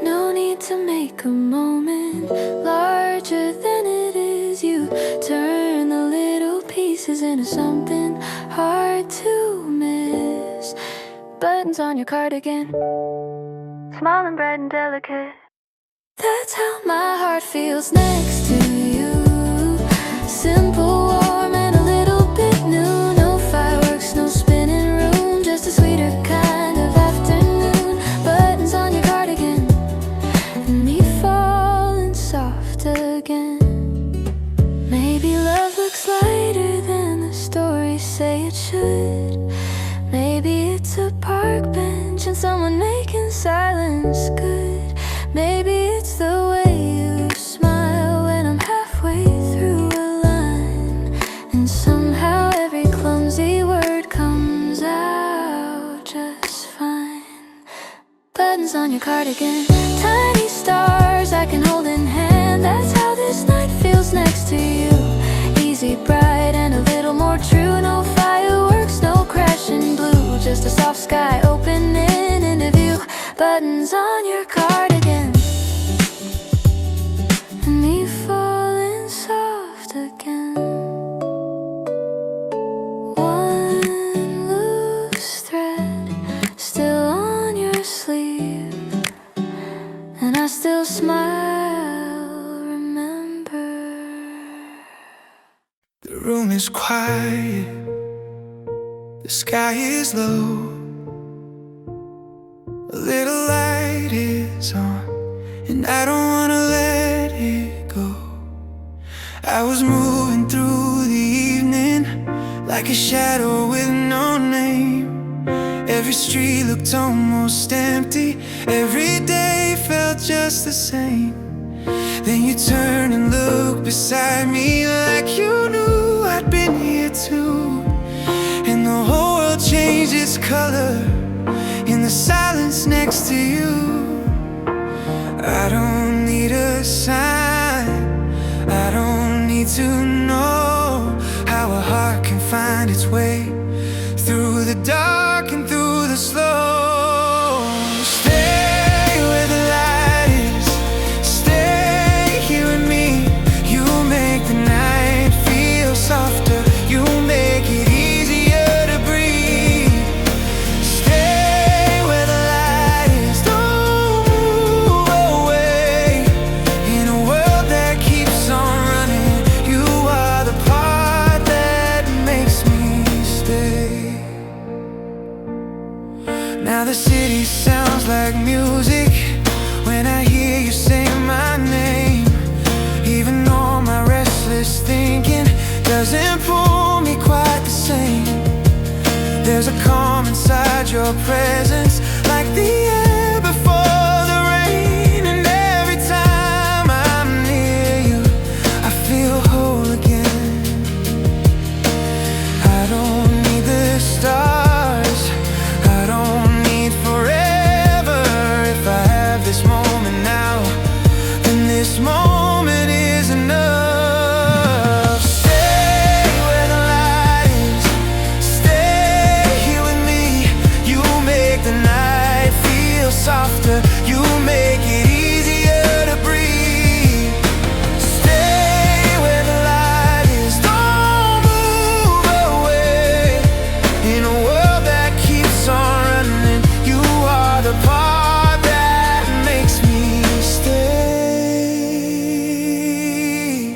No need to make a moment larger than it is. You turn the little pieces into something hard to miss. Buttons on your cardigan, small and bright and delicate. That's how my heart feels next to you. Simple, warm, and a little bit new. No fireworks, no spinning room, just a sweeter kind of afternoon. Buttons on your cardigan, and me falling soft again. Maybe love looks lighter than the stories say it should. Maybe it's a park bench and someone making silence good. Maybe it's the way you smile when I'm halfway through a line, and somehow every clumsy word comes out just fine. Buttons on your cardigan, tiny stars I can hold in hand. That's how this night feels next to you. Easy, bright, and a little more true. No fireworks, no crashing blue, just a soft sky opening into view. Buttons on your cardigan, and me falling soft again. One loose thread still on your sleeve, and I still smile, remember. The room is quiet, the sky is low. A little light is on, and I don't wanna let it go. I was moving through the evening like a shadow with no name. Every street looked almost empty, every day felt just the same. Then you turned and looked beside me like you knew I'd been here too. And the whole world changed its color in the silence next to you. I don't need a sign, I don't need to know how a heart can find its way through the dark and through the slow. Stay Now the city sounds like music when I hear you say my name. Even though my restless thinking doesn't pull me quite the same, there's a calm inside your presence, like the air before the rain. And every time I'm near you, I feel whole again. I don't need the stars, I don't need forever. If I have this moment now, then this moment is enough. Softer, you make it easier to breathe. Stay where the light is, don't move away. In a world that keeps on running, you are the part that makes me stay.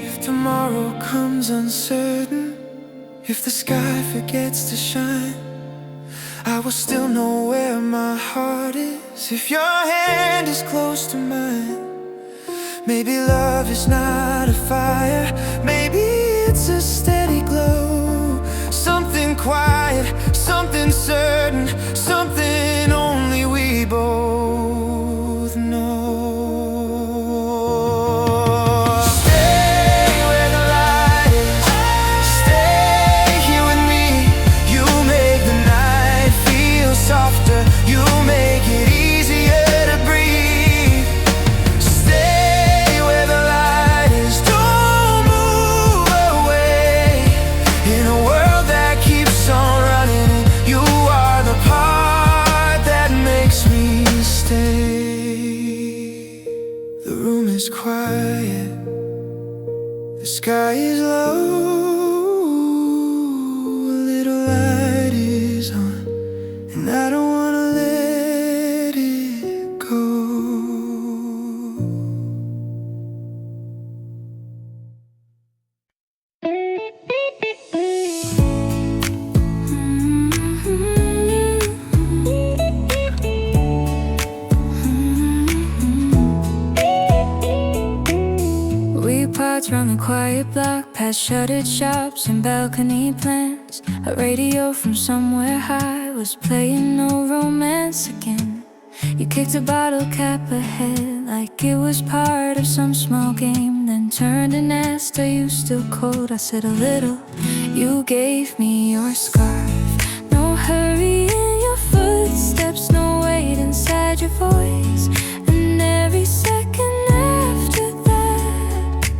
If tomorrow comes uncertain, if the sky forgets to shine, I will still know where my heart is. If your hand is close to mine, maybe love is not a fire, maybe it's a steady glow. Something quiet, something certain, something only we both know. Softer, you make it easier to breathe. Stay where the light is, don't move away. In a world that keeps on running, you are the part that makes me stay. The room is quiet, the sky is low, a little light is on, and I don't wanna let it go. We parked round the quiet block, past shuttered shops and balcony plants. A radio from somewhere high was playing no romance again. You kicked a bottle cap ahead like it was part of some small game, then turned and asked, are you still cold? I said a little. You gave me your scarf. No hurry in your footsteps, no weight inside your voice. And every second after that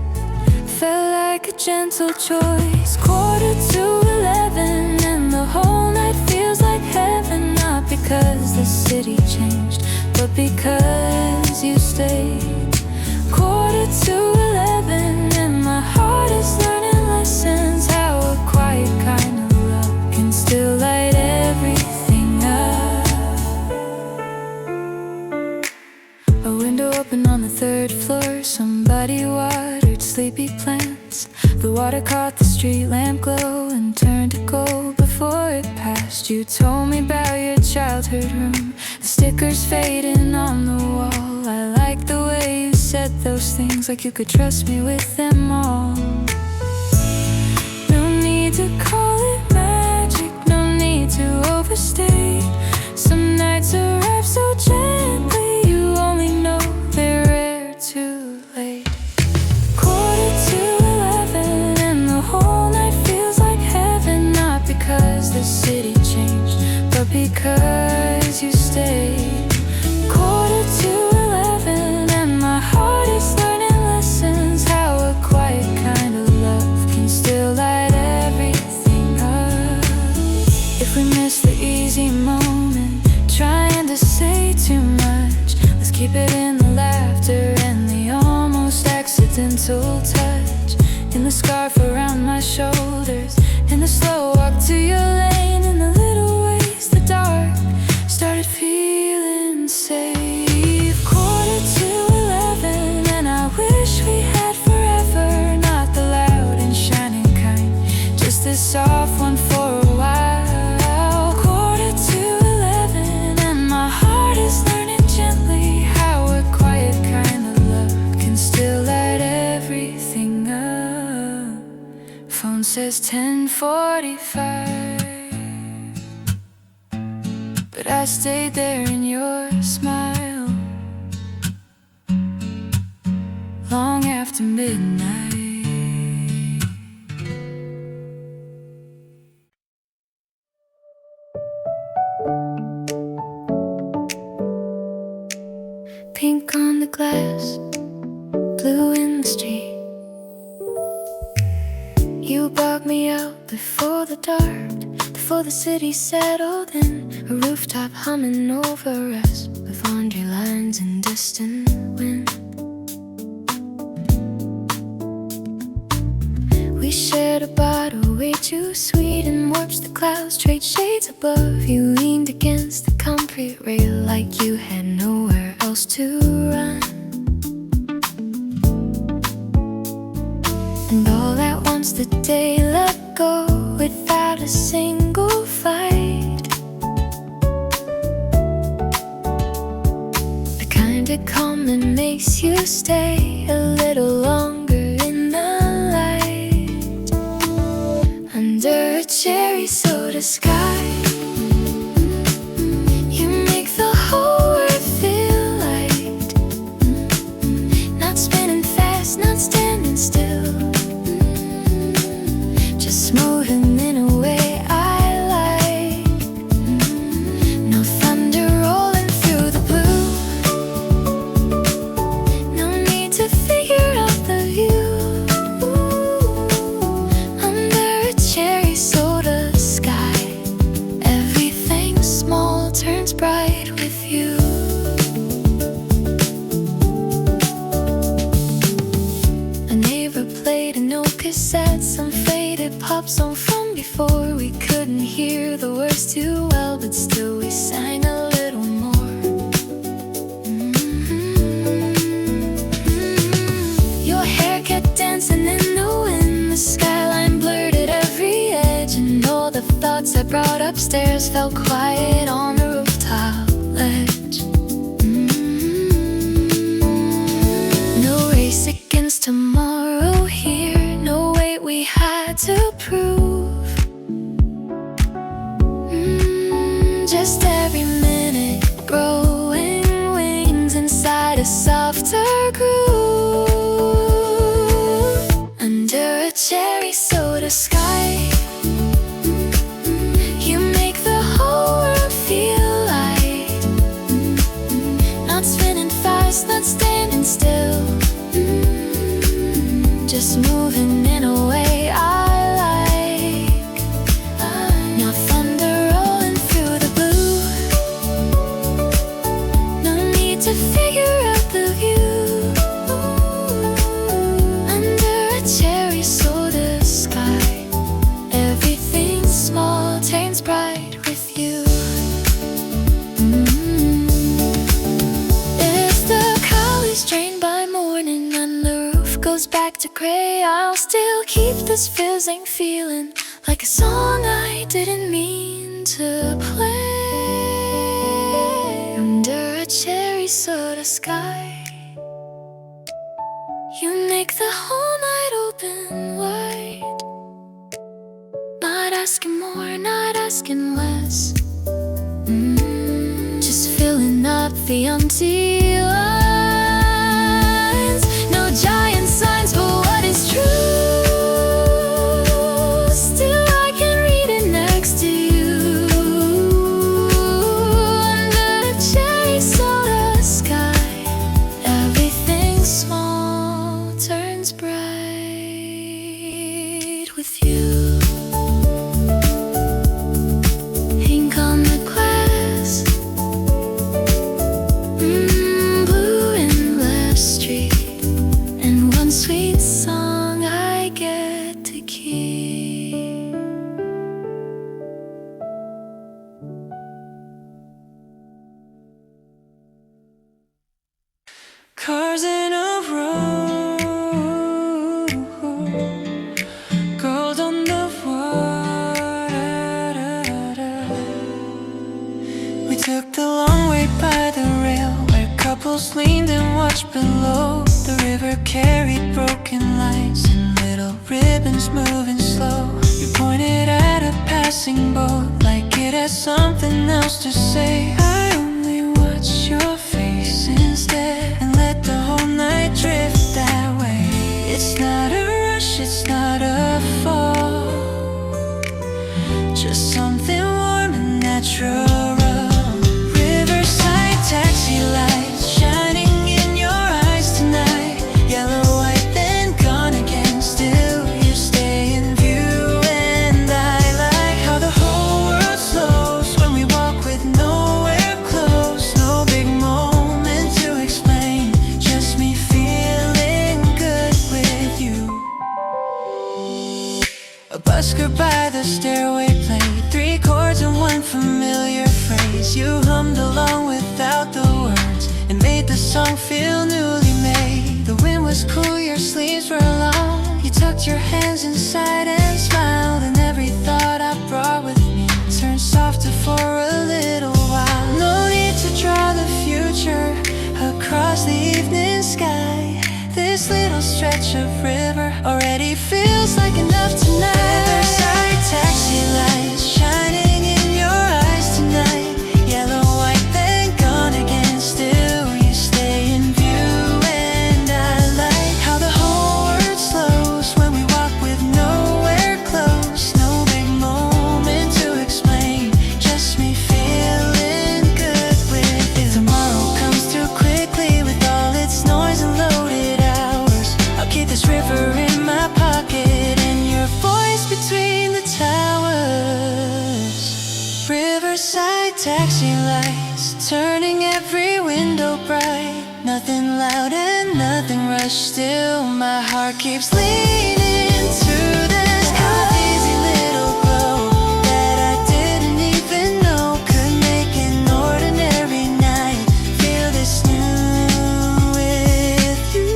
felt like a gentle choice. 11:15 and the whole night feels like heaven. Not because the city changed, but because you stayed. 11:45 and my heart is learning lessons. How a quiet kind of love can still light everything up. A window open on the third floor, somebody watered sleepy plants. The water caught the street lamp glow and turned to gold before it passed. You told me about your childhood room, the stickers fading on the wall. I like the way you said those things, like you could trust me with them all. No need to call it magic, no need to overstay. Some nights arrive so gently, you only know they're rare too late. 11:45 and the whole night feels like heaven. Not because the city changed, but because you stayed. 11:45 and my heart is learning lessons. How a quiet kind of love can still light everything up. If we miss the easy moment, trying to say too much, let's keep it in the laughter and the almost accidental touch. In the scarf around my shoulders, in the slow walk to your lane, in the little ways the dark started feeling safe. 11:45 and I wish we had forever. Not the loud and shining kind, just the soft one for a while. 11:45 and my was 10:45, but I stayed there in your smile long after midnight. Pink on the glass, blue in the street. You brought me out before the dark, before the city settled in. A rooftop humming over us, with laundry lines and distant wind. We shared a bottle way too sweet and watched the clouds trade shades above. You leaned against the concrete rail like you had nowhere else to run. And all at once the day let go without a single fight. The kind of calm that makes you stay a little longer in the light. Under a cherry soda sky, you make the whole world feel light. Not spinning fast, not standing still, just moving in a way I like. No thunder rolling through the blue, no need to figure out the view. Under a cherry soda sky, everything small turns bright with you. A neighbor played an old cassette, some faded pop song from before. We couldn't hear the words too well, but still we sang a little more. Your hair kept dancing in the wind, the skyline blurred at every edge, and all the thoughts I brought upstairs felt quiet on the rooftop ledge. No race against tomorrow here, no weight we had to prove. Just every minute growing wings inside a softer groove. Under a cherry soda sky, you make the whole world feel light. Not spinning fast, not standing still, just moving in a way I like. No thunder rolling through the blue, no need to figure out the view. Under a cherry soda sky, everything small turns bright with you. If the college drained by morning and the roof goes back to gray, I'll still keep this fizzing feeling, like a song I didn't mean to play. Under a cherry soda sky, you make the whole night open wide. Not asking more, not asking less, just filling up the empty lines. No giant signs for what is true, still I can read it next to you. Under a cherry soda sky, everything small turns bright with you. Ink on the glass, blue in left street, and one sweet song I get to keep. Cars in a row, gold on the water. We took the long way by the rail, where couples leaned and watched below. The river carried broken lights and little ribbons moving slow. something else to say. I only watch your face instead and let the whole night drift that way. It's not a rush, it's not a fall, just something warm and natural. Riverside taxi lights shining in your eyes tonight. Yellow, white, then gone again. Still you stay in view, and I like how the whole world slows when we walk with nowhere close. No big moment to explain, just me feeling good with you. A busker by the stairway played 3 chords and 1 familiar phrase. You hummed along without the words and made the song feel newly made. The wind was cool, your sleeves were long. You tucked your hands inside and smiled, and every thought I brought with me turned softer for a little while. No need to draw the future across the evening sky. This little stretch of river already feels like enough tonight. Riverside taxi lights shining in your eyes tonight. Yellow, white, then gone again. Still you stay in view, and I like how the whole world slows when we walk with nowhere close. No big moment to explain, just me feeling good with you. Tomorrow comes too quickly with all its noise and loaded hours. I'll keep this river in my pocket and your voice between the towers. Riverside taxi lights turning every window bright. Nothing loud and nothing rushed. Still my heart keeps leaning to this cozy little glow that I didn't even know could make an ordinary night feel this new with you.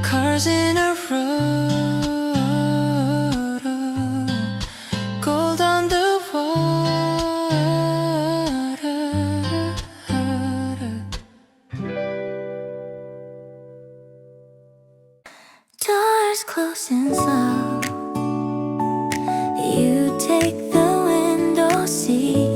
Cars in a row, gold on the water. Doors closing slow. You take the window seat.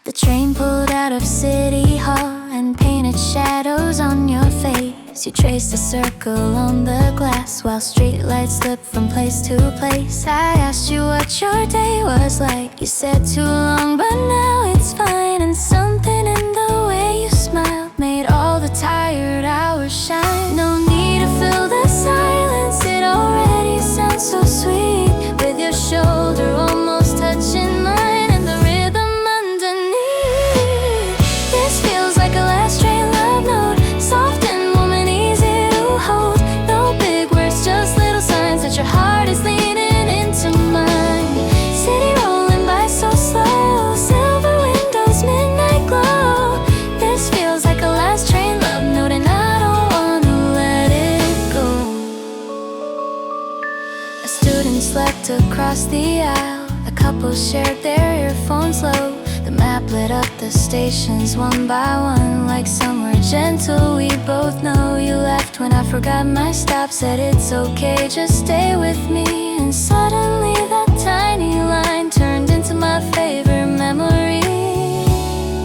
The train pulled out of City Hall and painted shadows on your face. You traced a circle on the glass while streetlights slipped from place to place. I asked you what your day was like. You said too long, but now it's fine. And something in the way you smiled made all the tired hours shine. No need to fill the silence, it already sounds so sweet. With your shoulder almost touching mine and the rhythm underneath. This feels like a last train love note, soft and warm and easy to hold. No big words, just little signs that your heart is leaning into mine. City rolling by so slow, silver windows, midnight glow. This feels like a last train love note, and I don't wanna let it go. A student slept across the aisle. A couple shared their earphones low. The map lit up the stations one by one, like somewhere gentle we both know. You left when I forgot my stop, said it's okay, just stay with me. And suddenly that tiny line turned into my favorite memory.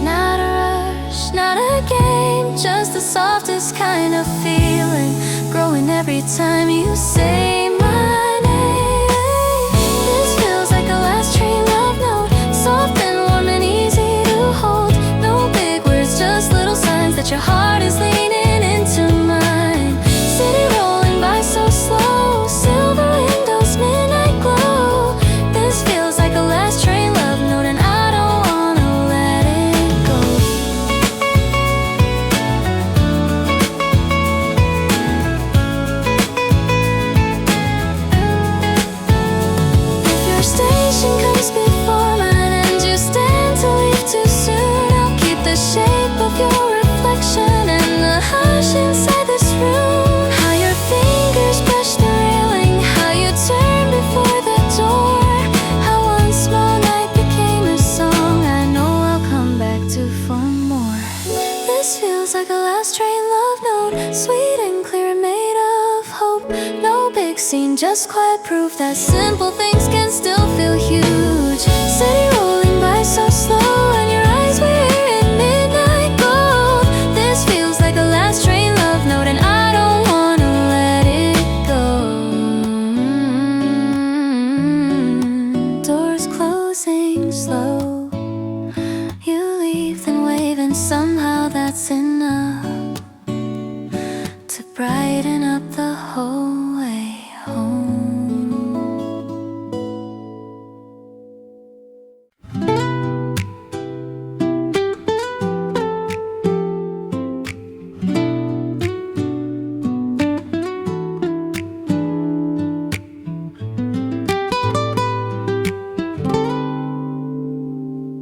Not a rush, not a game, just the softest kind of feeling, growing every time you say my name. This feels like a last train love note, soft and warm and easy to hold. No big words, just little signs that your heart is leaning into mine. City rolling by so slow, silver windows, midnight glow. This feels like a last train love note, and I don't wanna let it go. If your station comes before mine and you stand to leave too soon, I'll keep the shape of your reflection and the hush inside this room. How your fingers brush the railing, how you turn before the door, how one small night became a song I know I'll come back to for more. This feels like a last train love note, sweet and clear and made of hope. No big scene, just quiet proof that simple things can still feel huge. City rolling by so slow, and your eyes were in midnight gold. This feels like the last train love note, and I don't wanna let it go. Doors closing slow. You leave then wave, and somehow that's enough to brighten up the whole way home.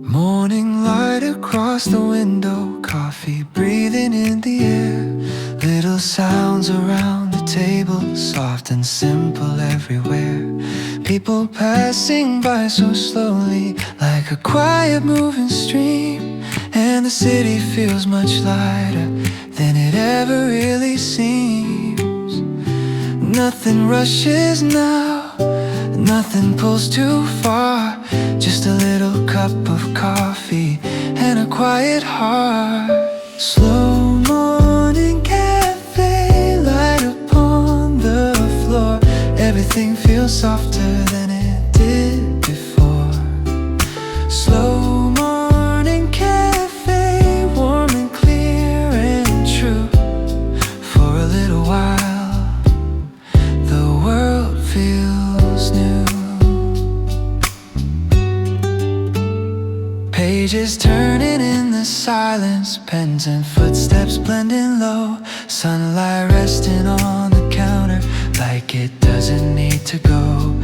Morning light across the window, coffee breathing in the air. Little sounds around the table, soft and simple everywhere. People passing by so slowly, like a quiet moving stream. And the city feels much lighter than it ever really seems. Nothing rushes now, nothing pulls too far. Just a little cup of coffee and a quiet heart. Slow morning cafe, light upon the floor. Everything feels softer than it did before. Slow morning cafe, warm and clear and true. For a little while, the world feels new. Pages turning in the silence, pens and footsteps blending low. Sunlight resting on the counter like it doesn't need to go.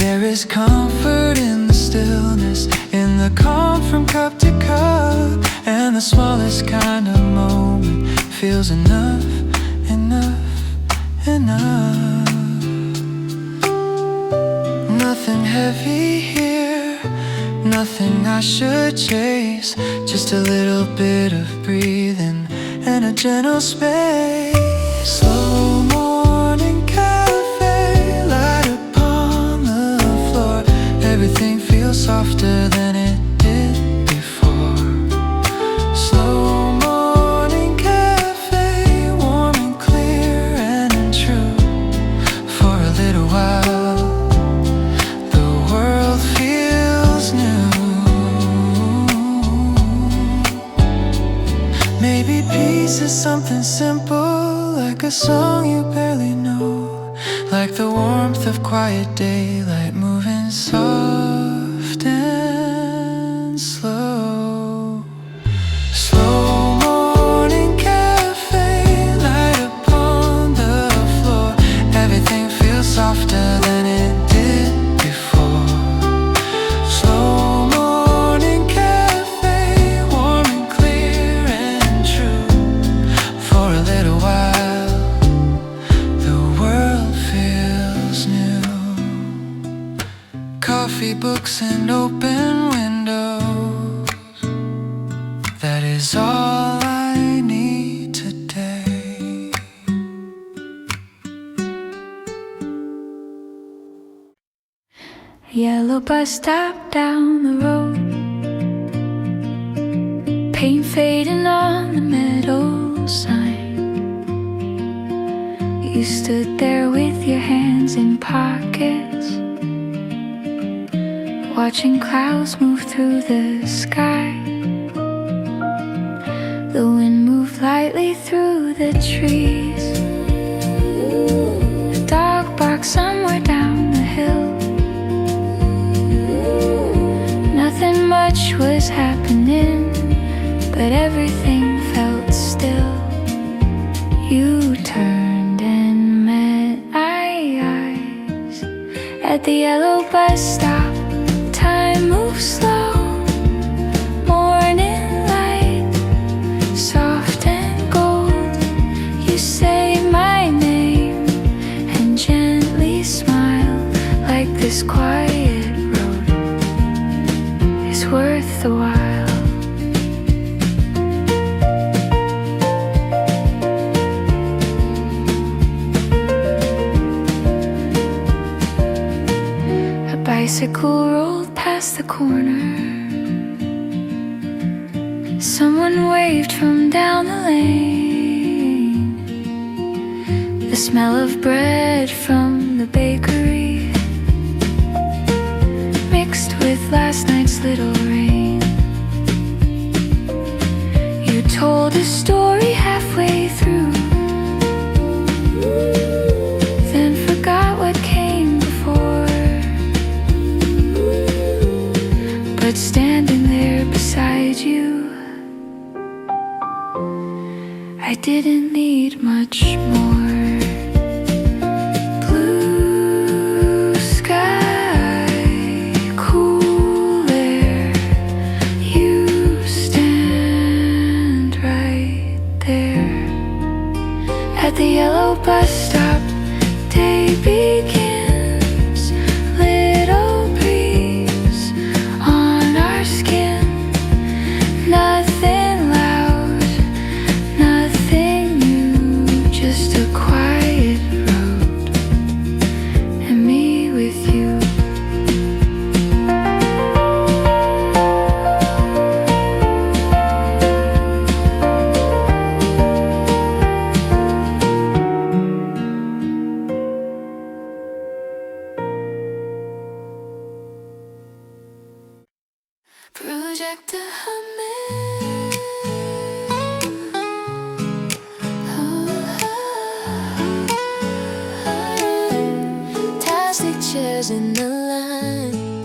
There is comfort in the stillness, in the calm from cup to cup. And the smallest kind of moment feels enough, enough, enough. Nothing heavy here, nothing I should chase. Just a little bit of breathing and a gentle space. Slow morning cafe, light upon the floor. Everything feels softer than it did before. Slow morning cafe, warm and clear and true. For a little while, the world feels new. Maybe peace is something simple, like a song you barely know. Like the warmth of quiet daylight, moving soft and slow. Slow morning cafe, light upon the floor. Everything feels softer than it did before. Slow morning cafe, warm and clear and true. For a little while, the world feels new. Coffee, books and open windows. That is all I need today. Yellow bus stop down the road, paint fading on the metal sign. You stood there with your hands in pockets, watching clouds move through the sky. The wind moved lightly through the trees. A dog barked somewhere down the hill. Nothing much was happening, but everything felt still. You turned and met my eyes at the yellow bus stop. Time moves slow, morning light, soft and gold. You say my name and gently smile, like this quiet road is worth the while. bicycle rolled past the corner. Someone waved from down the lane. The smell of bread from the bakery mixed with last night's little rain. You told a story halfway through, then forgot what came before. But standing there beside you, I didn't need much more. Blue sky, cool air, you stand right there. At the yellow bus stop, day begins. Little breeze on our skin. Nothing loud, nothing new, just a quiet road and me with you. 제작되었으며 plastic chairs in the line.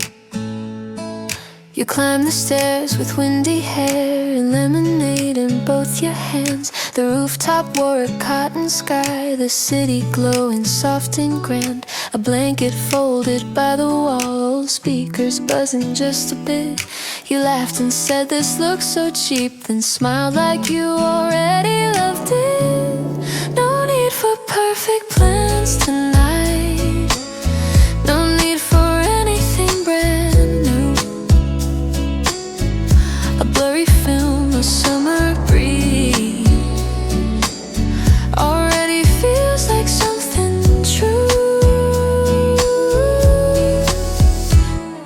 You climb the stairs with windy hair and lemonade in both your hands. The rooftop wore a cotton sky, the city glowing soft and grand. A blanket folded by the wall, speakers buzzing just a bit. You laughed and said this looks so cheap, then smiled like you already loved it. No need for perfect plans tonight, no need for anything brand new. A blurry film, a summer breeze already feels like something true.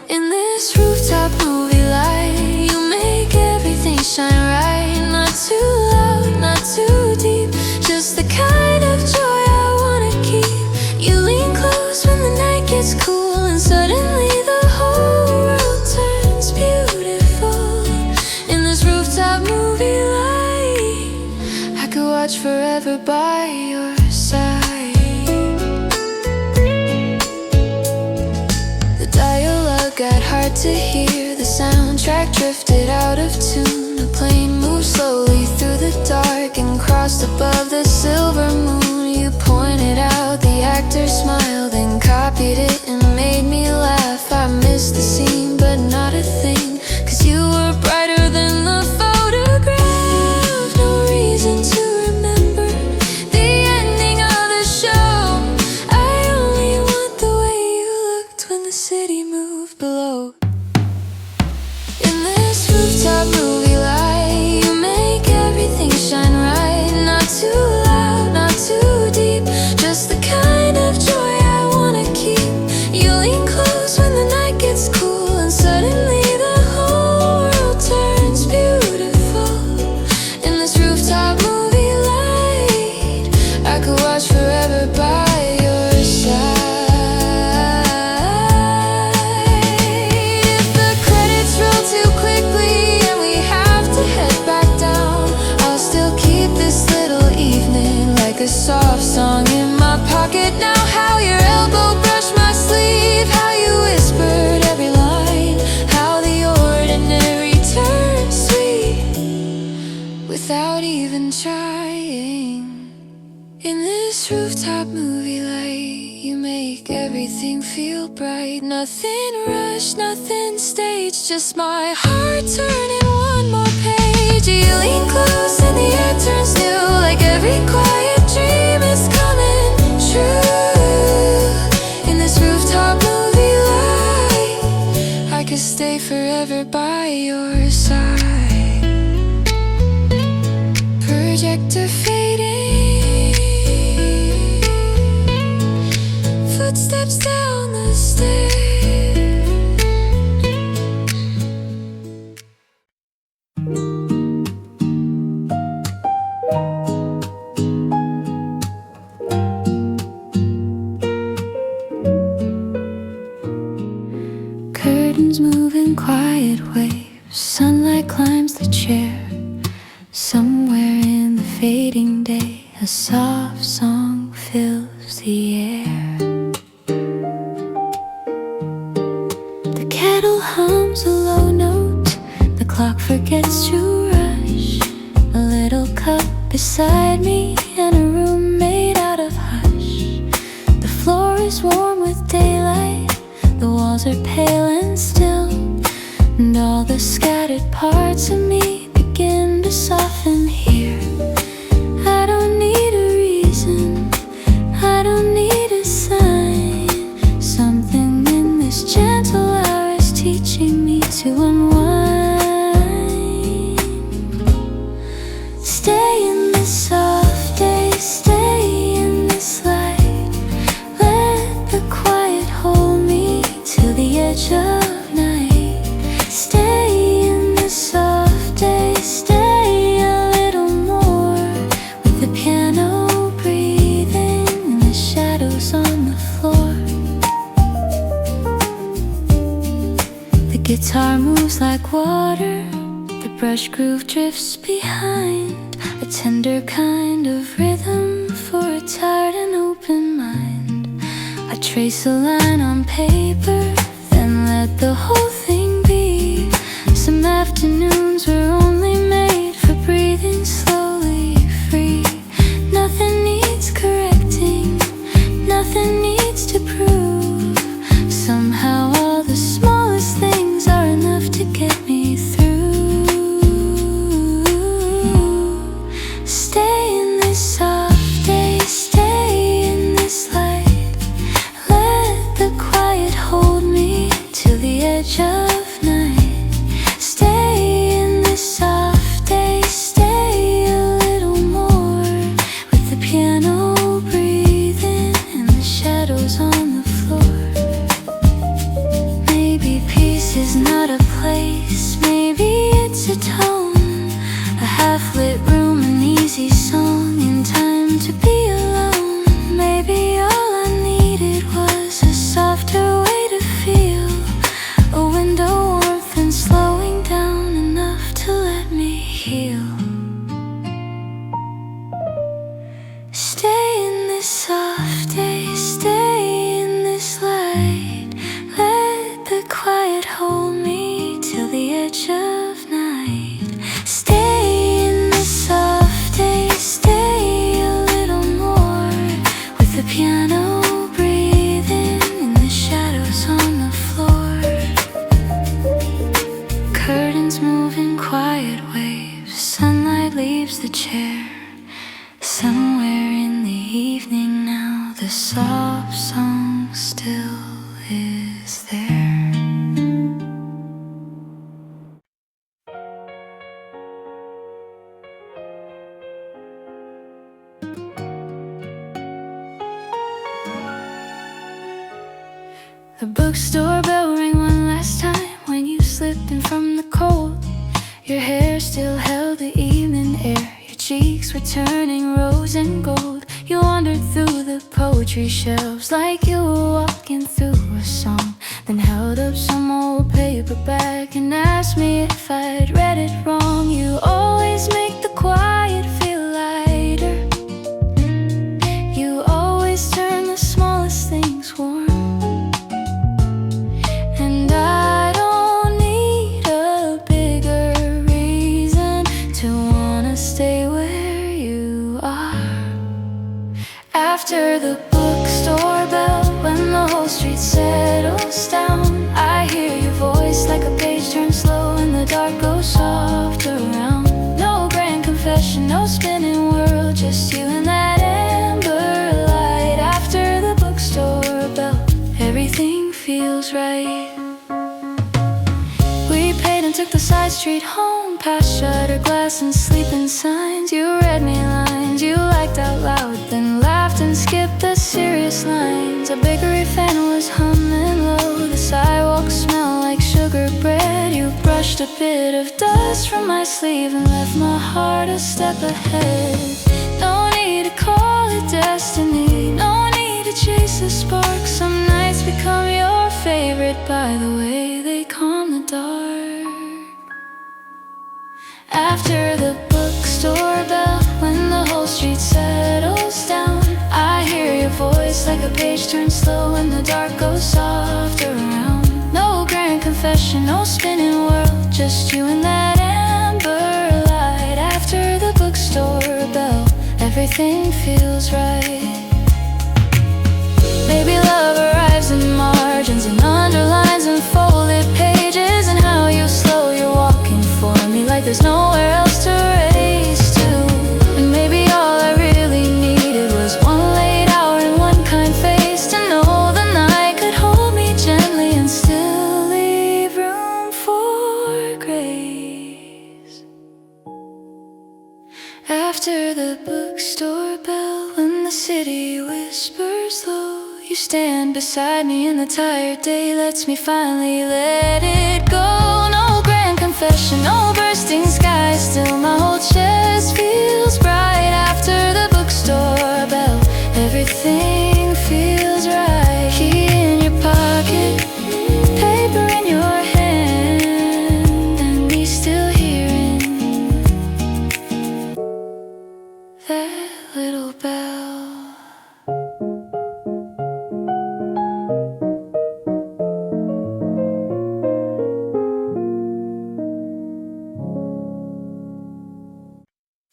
In this rooftop movie light, you make everything shine right. Not too loud, not too deep, just the kind of joy I wanna keep. You lean close when the night gets cool, and suddenly the whole world turns beautiful. In this rooftop movie light, I could watch forever by your side. The dialogue got hard to hear, the soundtrack drifted out of tune. The plane moved slowly through the dark and crossed above the silver moon. You pointed out the actor smiled and copied it and made me laugh. I missed the scene but not a thing, 'cause you were brighter than the photograph. No reason to remember the ending of the show. I only want the way you looked when the city moved below. In this rooftop movie light, you make everything shine right. Not too loud, not too deep, just the kind of joy I wanna keep. You lean close when the night gets cool, and suddenly the whole world turns beautiful. In this rooftop movie light, I could watch forever by your side. If the credits roll too quickly and we have to head back down, I'll still keep this little evening like a soft song in my pocket now. How your elbow brushed my sleeve, how you whispered every line, how the ordinary turns sweet without even trying. In this rooftop movie light, you make everything feel bright. Nothing rushed, nothing staged, just my heart turning one more page. You lean close and the air turns new, like every quiet dream is coming true. In this rooftop movie light, I could stay forever by your side. Projector fading, footsteps down the stairs. fading day, a soft song fills the air. The kettle hums a low note, the clock forgets to rush. A little cup beside me and a room made out of hush. The floor is warm with daylight, the walls are pale and still, and all the scattered parts of me begin to soften here. I don't need a reason, I don't need a sign. Something in this gentle hour is teaching me to unwind. Stay in this soft day, stay in this light. Let the quiet hold me till the edge of night. Stay in this soft day, stay a little more, with the piano breathing and the shadows on the floor. The guitar moves like water, the brush groove drifts behind, a tender kind of rhythm for a tired and open mind. I trace a line on paper, then let the whole thing be. Some afternoons were only made for breathing slowly free. Nothing needs correcting, nothing needs to prove. Somehow all the smallest things are enough to get me through. Stay in this soft day, stay in this light. Let the quiet hold me till the edge of night. Stay in this soft day, stay a little more, with the piano breathing and the shadows on the floor. Maybe peace is not a place, maybe it's a tone, a half-lit room, an easy song, in time to be alone. Maybe all I needed was a softer way to feel, a window warmth and slowing down enough to let me heal. Stay in this soft day, stay in this light. Let the quiet hold me till the edge of night. Stay in this soft day, stay a little more, with the piano breathing and the shadows on the floor. Curtains move in quiet waves, sunlight leaves the chair. Somewhere in the evening now, the soft song still is there. The bookstore bell rang one last time when you slipped in from the cold. Your hair still held the evening air, your cheeks were turning rose and gold. You wandered through the poetry shelves like you were walking through a song, then held up some old paperback and asked me if I'd read it wrong. You always make the quiet feel lighter, you always turn the smallest things warm. And I don't need a bigger reason to wanna stay where you are. After the bookstore bell, when the whole street settles down, I hear your voice like a page turns slow and the dark goes soft around. No grand confession, no spinning world, just you and that amber light. After the bookstore bell, everything feels right. We paid and took the side street home, past shattered glass and sleeping signs. You read me lines you liked out loud, then laughed and skipped the serious lines. A bakery fan was humming low, the sidewalks smell like sugar bread. You brushed a bit of dust from my sleeve and left my heart a step ahead. No need to call it destiny, no need to chase the spark. Some nights become your favorite by the way they calm the dark. After the bookstore bell, when the slow and the dark goes soft around. No grand confession, no spinning world, just you and that amber light. After the bookstore bell, everything feels right. Maybe love arrives in margins and underlines and folded pages, and how you slow your walking for me like there's nowhere else to race to. And maybe all I really needed was one late hour and one kind face, to know the night could hold me gently and still leave room for grace. After the bookstore bell, when the city whispers low, you stand beside me and the tired day lets me finally let it go. No grand confession, no bursting sky, still my whole chest feels bright. After the bookstore bell, everything feels right. Key in your pocket, paper in your hand, and me still hearing that little bell.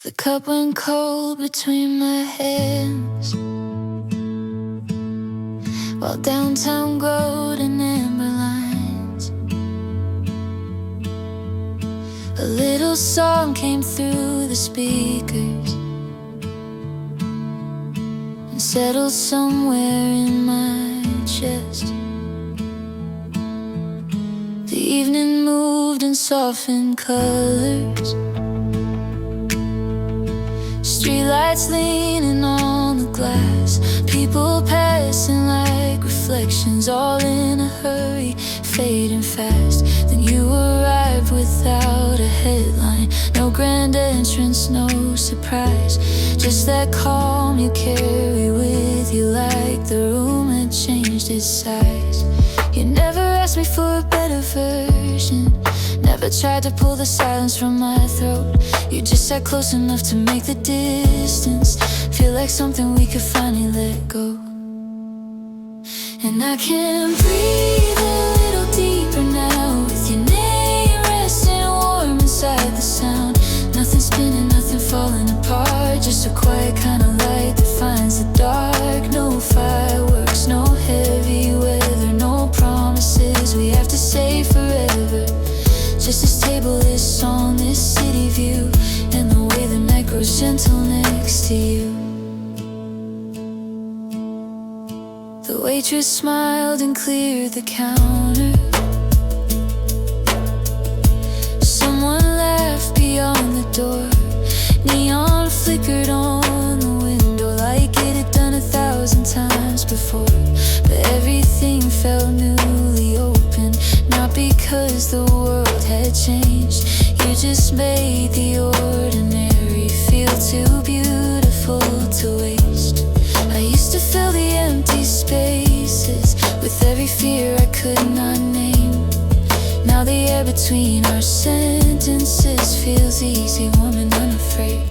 The cup went cold between my hands, while downtown glowed in amber lines. A little song came through the speakers and settled somewhere in my chest. The evening moved in softened colors, streetlights leaning on the glass, people passing like reflections, all in a hurry, fading fast. Then you arrived without a headline, no grand entrance, no surprise, just that calm you carry with you, like the room had changed its size. You never asked me for a better version, never tried to pull the silence from my throat. You just sat close enough to make the distance feel like something we could finally let go. And I can breathe a little deeper now, with your name resting warm inside the sound. Nothing spinning, nothing falling apart, just a quiet kind of light that finds the dark. No fireworks, no heavy weather, no promises we have to say forever. Just this table, this song, this city view, and the way the night grows gentle next to you. The waitress smiled and cleared the counter. Someone laughed beyond the door. Neon flickered on the window like it had done 1,000 times before. But everything felt newly open, not because the world had changed. You just made the ordinary feel too beautiful to waste. I used to fill the empty spaces with every fear I could not name. Now the air between our sentences feels easy, warm and unafraid.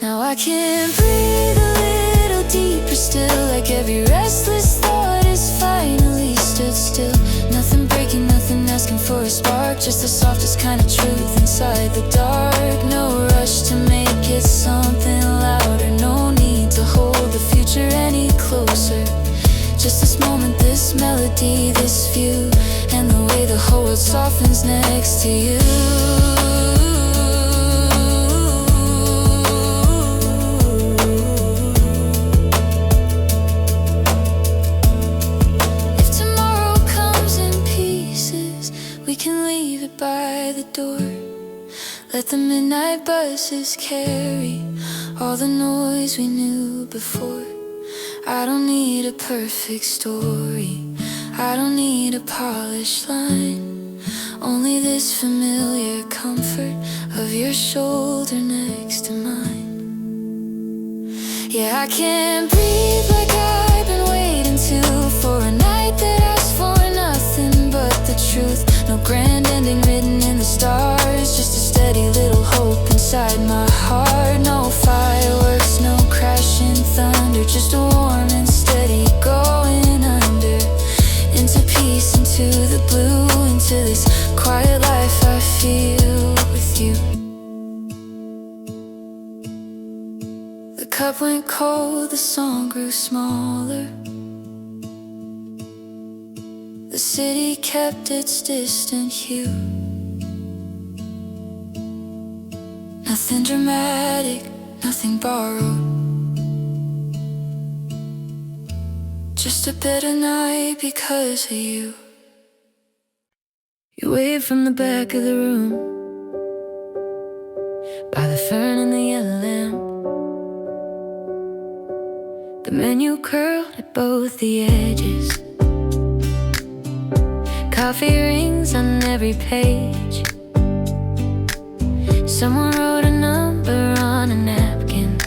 Now I can breathe a little deeper still, like every restless thought is finally stood still. Nothing breaking, nothing asking for a spark, just the softest kind of truth inside the dark. No rush to make it something louder, no need to hold the future any closer. Just this moment, this melody, this view, and the way the whole world softens next to you. If tomorrow comes in pieces, we can leave it by the door. Let the midnight buses carry all the noise we knew before. I don't need a perfect story, I don't need a polished line, only this familiar comfort of your shoulder next to mine. Yeah, I can't breathe like I've been waiting to, for a night that asks for nothing but the truth. No grand ending written in the stars, just a steady little hope inside my heart. No fireworks, no crashing thunder, just a warm and steady cup went cold, the song grew smaller. The city kept its distant hue. Nothing dramatic, nothing borrowed. Just a better night because of you. You waved from the back of the room, by the fern and the yellow lamp. The menu curled at both the edges. Coffee rings on every page. Someone wrote a number on a napkin.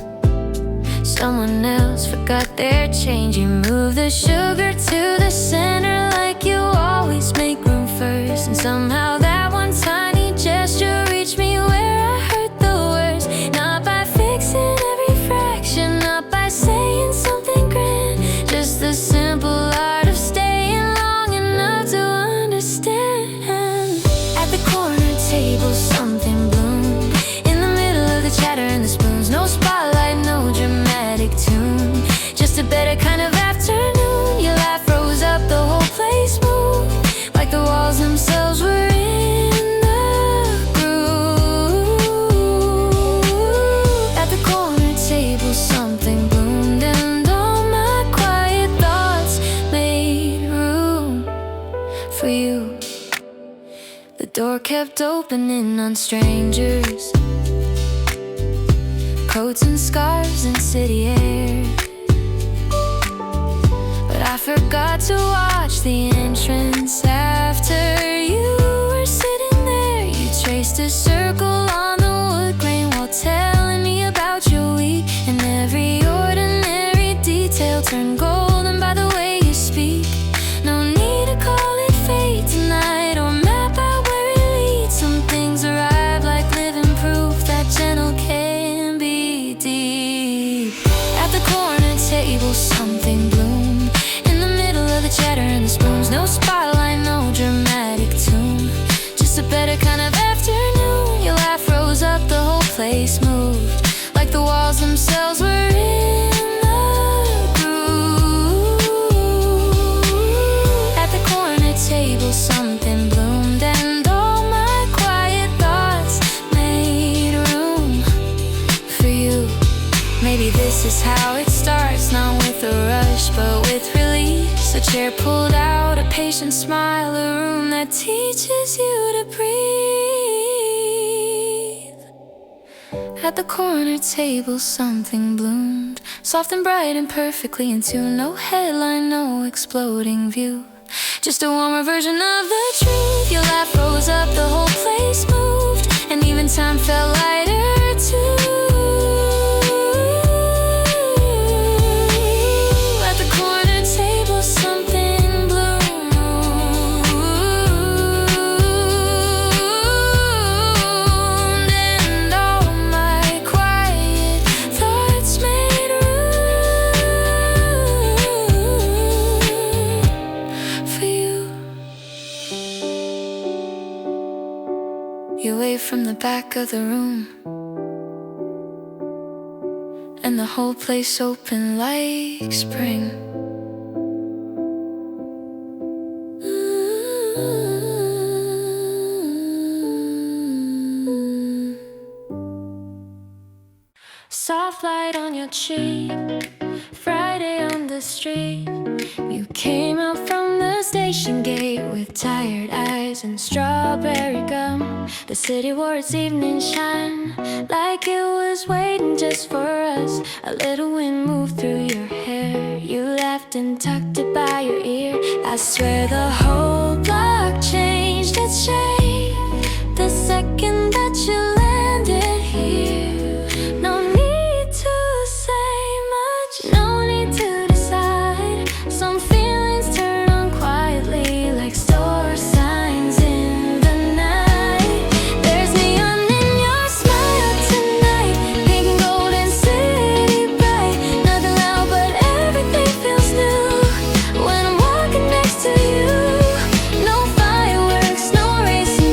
Someone else forgot their change. You moved the sugar to the center like you always make room first. And somehow that one tiny gesture reached me where I heard the words. Not by fixing every fraction, not by saying something grand, just the simple art of staying long enough to understand. At the corner table something bloomed. In the middle of the chatter and the spoons. No spotlight, no dramatic tune, just a better kind of afternoon. Your laugh rose up, the whole place moved, like the walls themselves were in the groove. At the corner table something bloomed, and all my quiet thoughts made room for you. The door kept opening on strangers, coats and scarves and city air. But I forgot to watch the entrance after you were sitting there. You traced a circle on the wood grain while telling me about your week, and every ordinary detail turned golden by the way you speak. No need to call it fate tonight or map out where it leads. Some things arrive like living proof that gentle can be deep. At the corner table something bloomed. In the middle of the chatter and the spoons. No spotlight, no dramatic tune, just a better kind of afternoon. Your laugh rose up, the whole place moved, like the walls themselves were in the groove. At the corner table something bloomed, and all my quiet thoughts made room for you. Maybe this is how it starts, not with a rush, but with release. A chair pulled out, a patient smile, a room that teaches you to breathe. At the corner table something bloomed, soft and bright and perfectly in tune. No headline, no exploding view, just a warmer version of the truth. Your laugh rose up, the whole place moved, and even time felt lighter too. At the corner table something bloomed, and all my quiet thoughts made room for you. You waved from the back of the room, and the whole place opened like spring. Soft light on your cheek, Friday on the street. You came out from the station gate with tired eyes and strawberry gum. The city wore its evening shine, like it was waiting just for us. A little wind moved through your hair. You laughed and tucked it by your ear. I swear the whole block changed its shape the second that you landed here. No need to say much, no need to decide. Some feelings turn on quietly like store signs in the night. There's neon in your smile tonight, pink and gold and city bright. Nothing loud but everything feels new when I'm walking next to you. No fireworks, no racing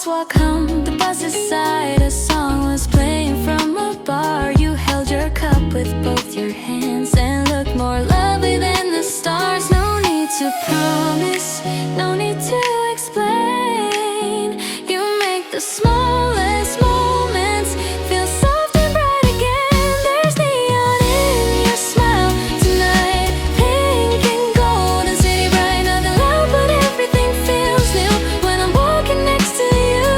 crosswalk hummed, the bus's side. A song was playing from a bar. You held your cup with both your hands and looked more lovely than the stars. No need to promise, no need to explain. You make the smallest moments feel soft and bright again. There's neon in your smile tonight, pink and gold and city bright. Nothing loud but everything feels new when I'm walking next to you.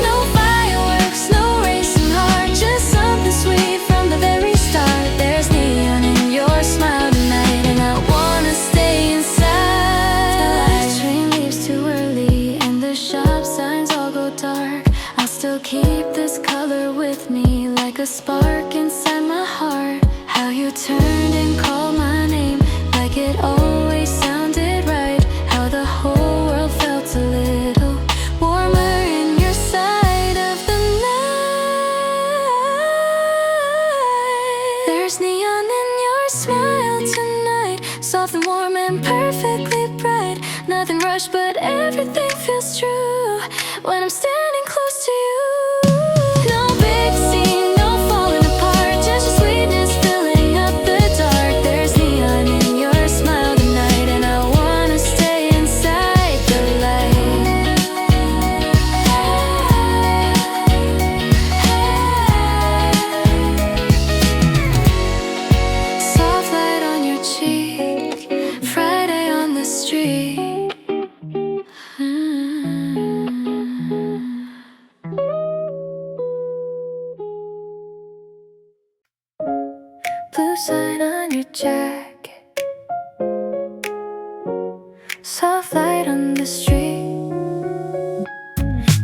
No fireworks, no racing heart, just something sweet from the very start. There's neon in your smile tonight, and I wanna stay inside. The light train leaves too early and the shop signs all go dark. I'll still keep this color with me like a spark inside my heart. How you turned and called my name like it always sounded right. How the whole world felt a little warmer in your side of the night. There's neon in your smile tonight, soft and warm and perfectly bright. Nothing rushed but everything feels true when I'm standing close to you. No big scene, no falling apart, just your sweetness filling up the dark. There's neon in your smile tonight, and I wanna stay inside the light. Soft light on your cheek, Friday on the street. Blue sign on your jacket, soft light on the street.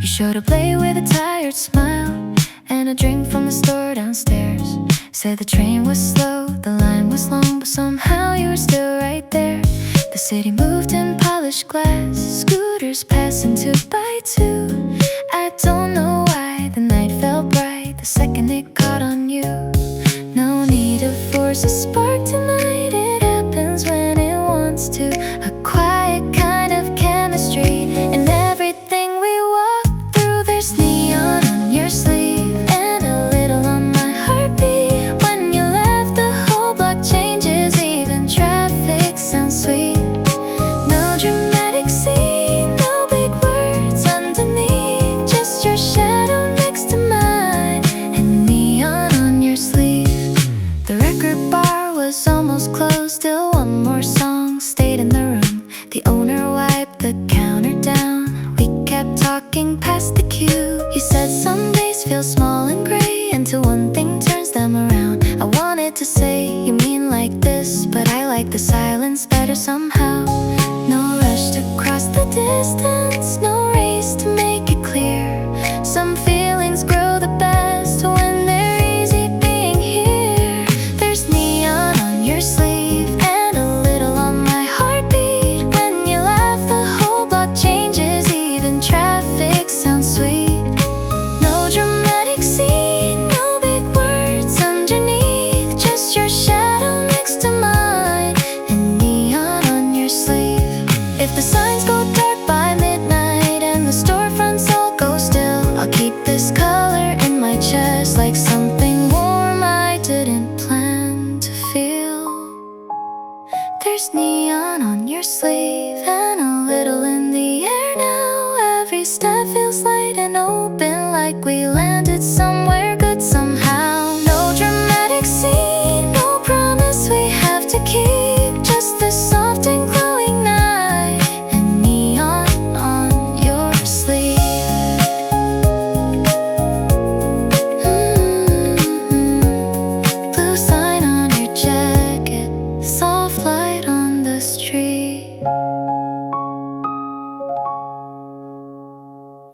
You showed up late with a tired smile and a drink from the store downstairs. Said the train was slow, the line was long, but somehow you were still right there. The city moved in polished glass, scooters passing 2 by 2. I don't know why the night felt bright the second it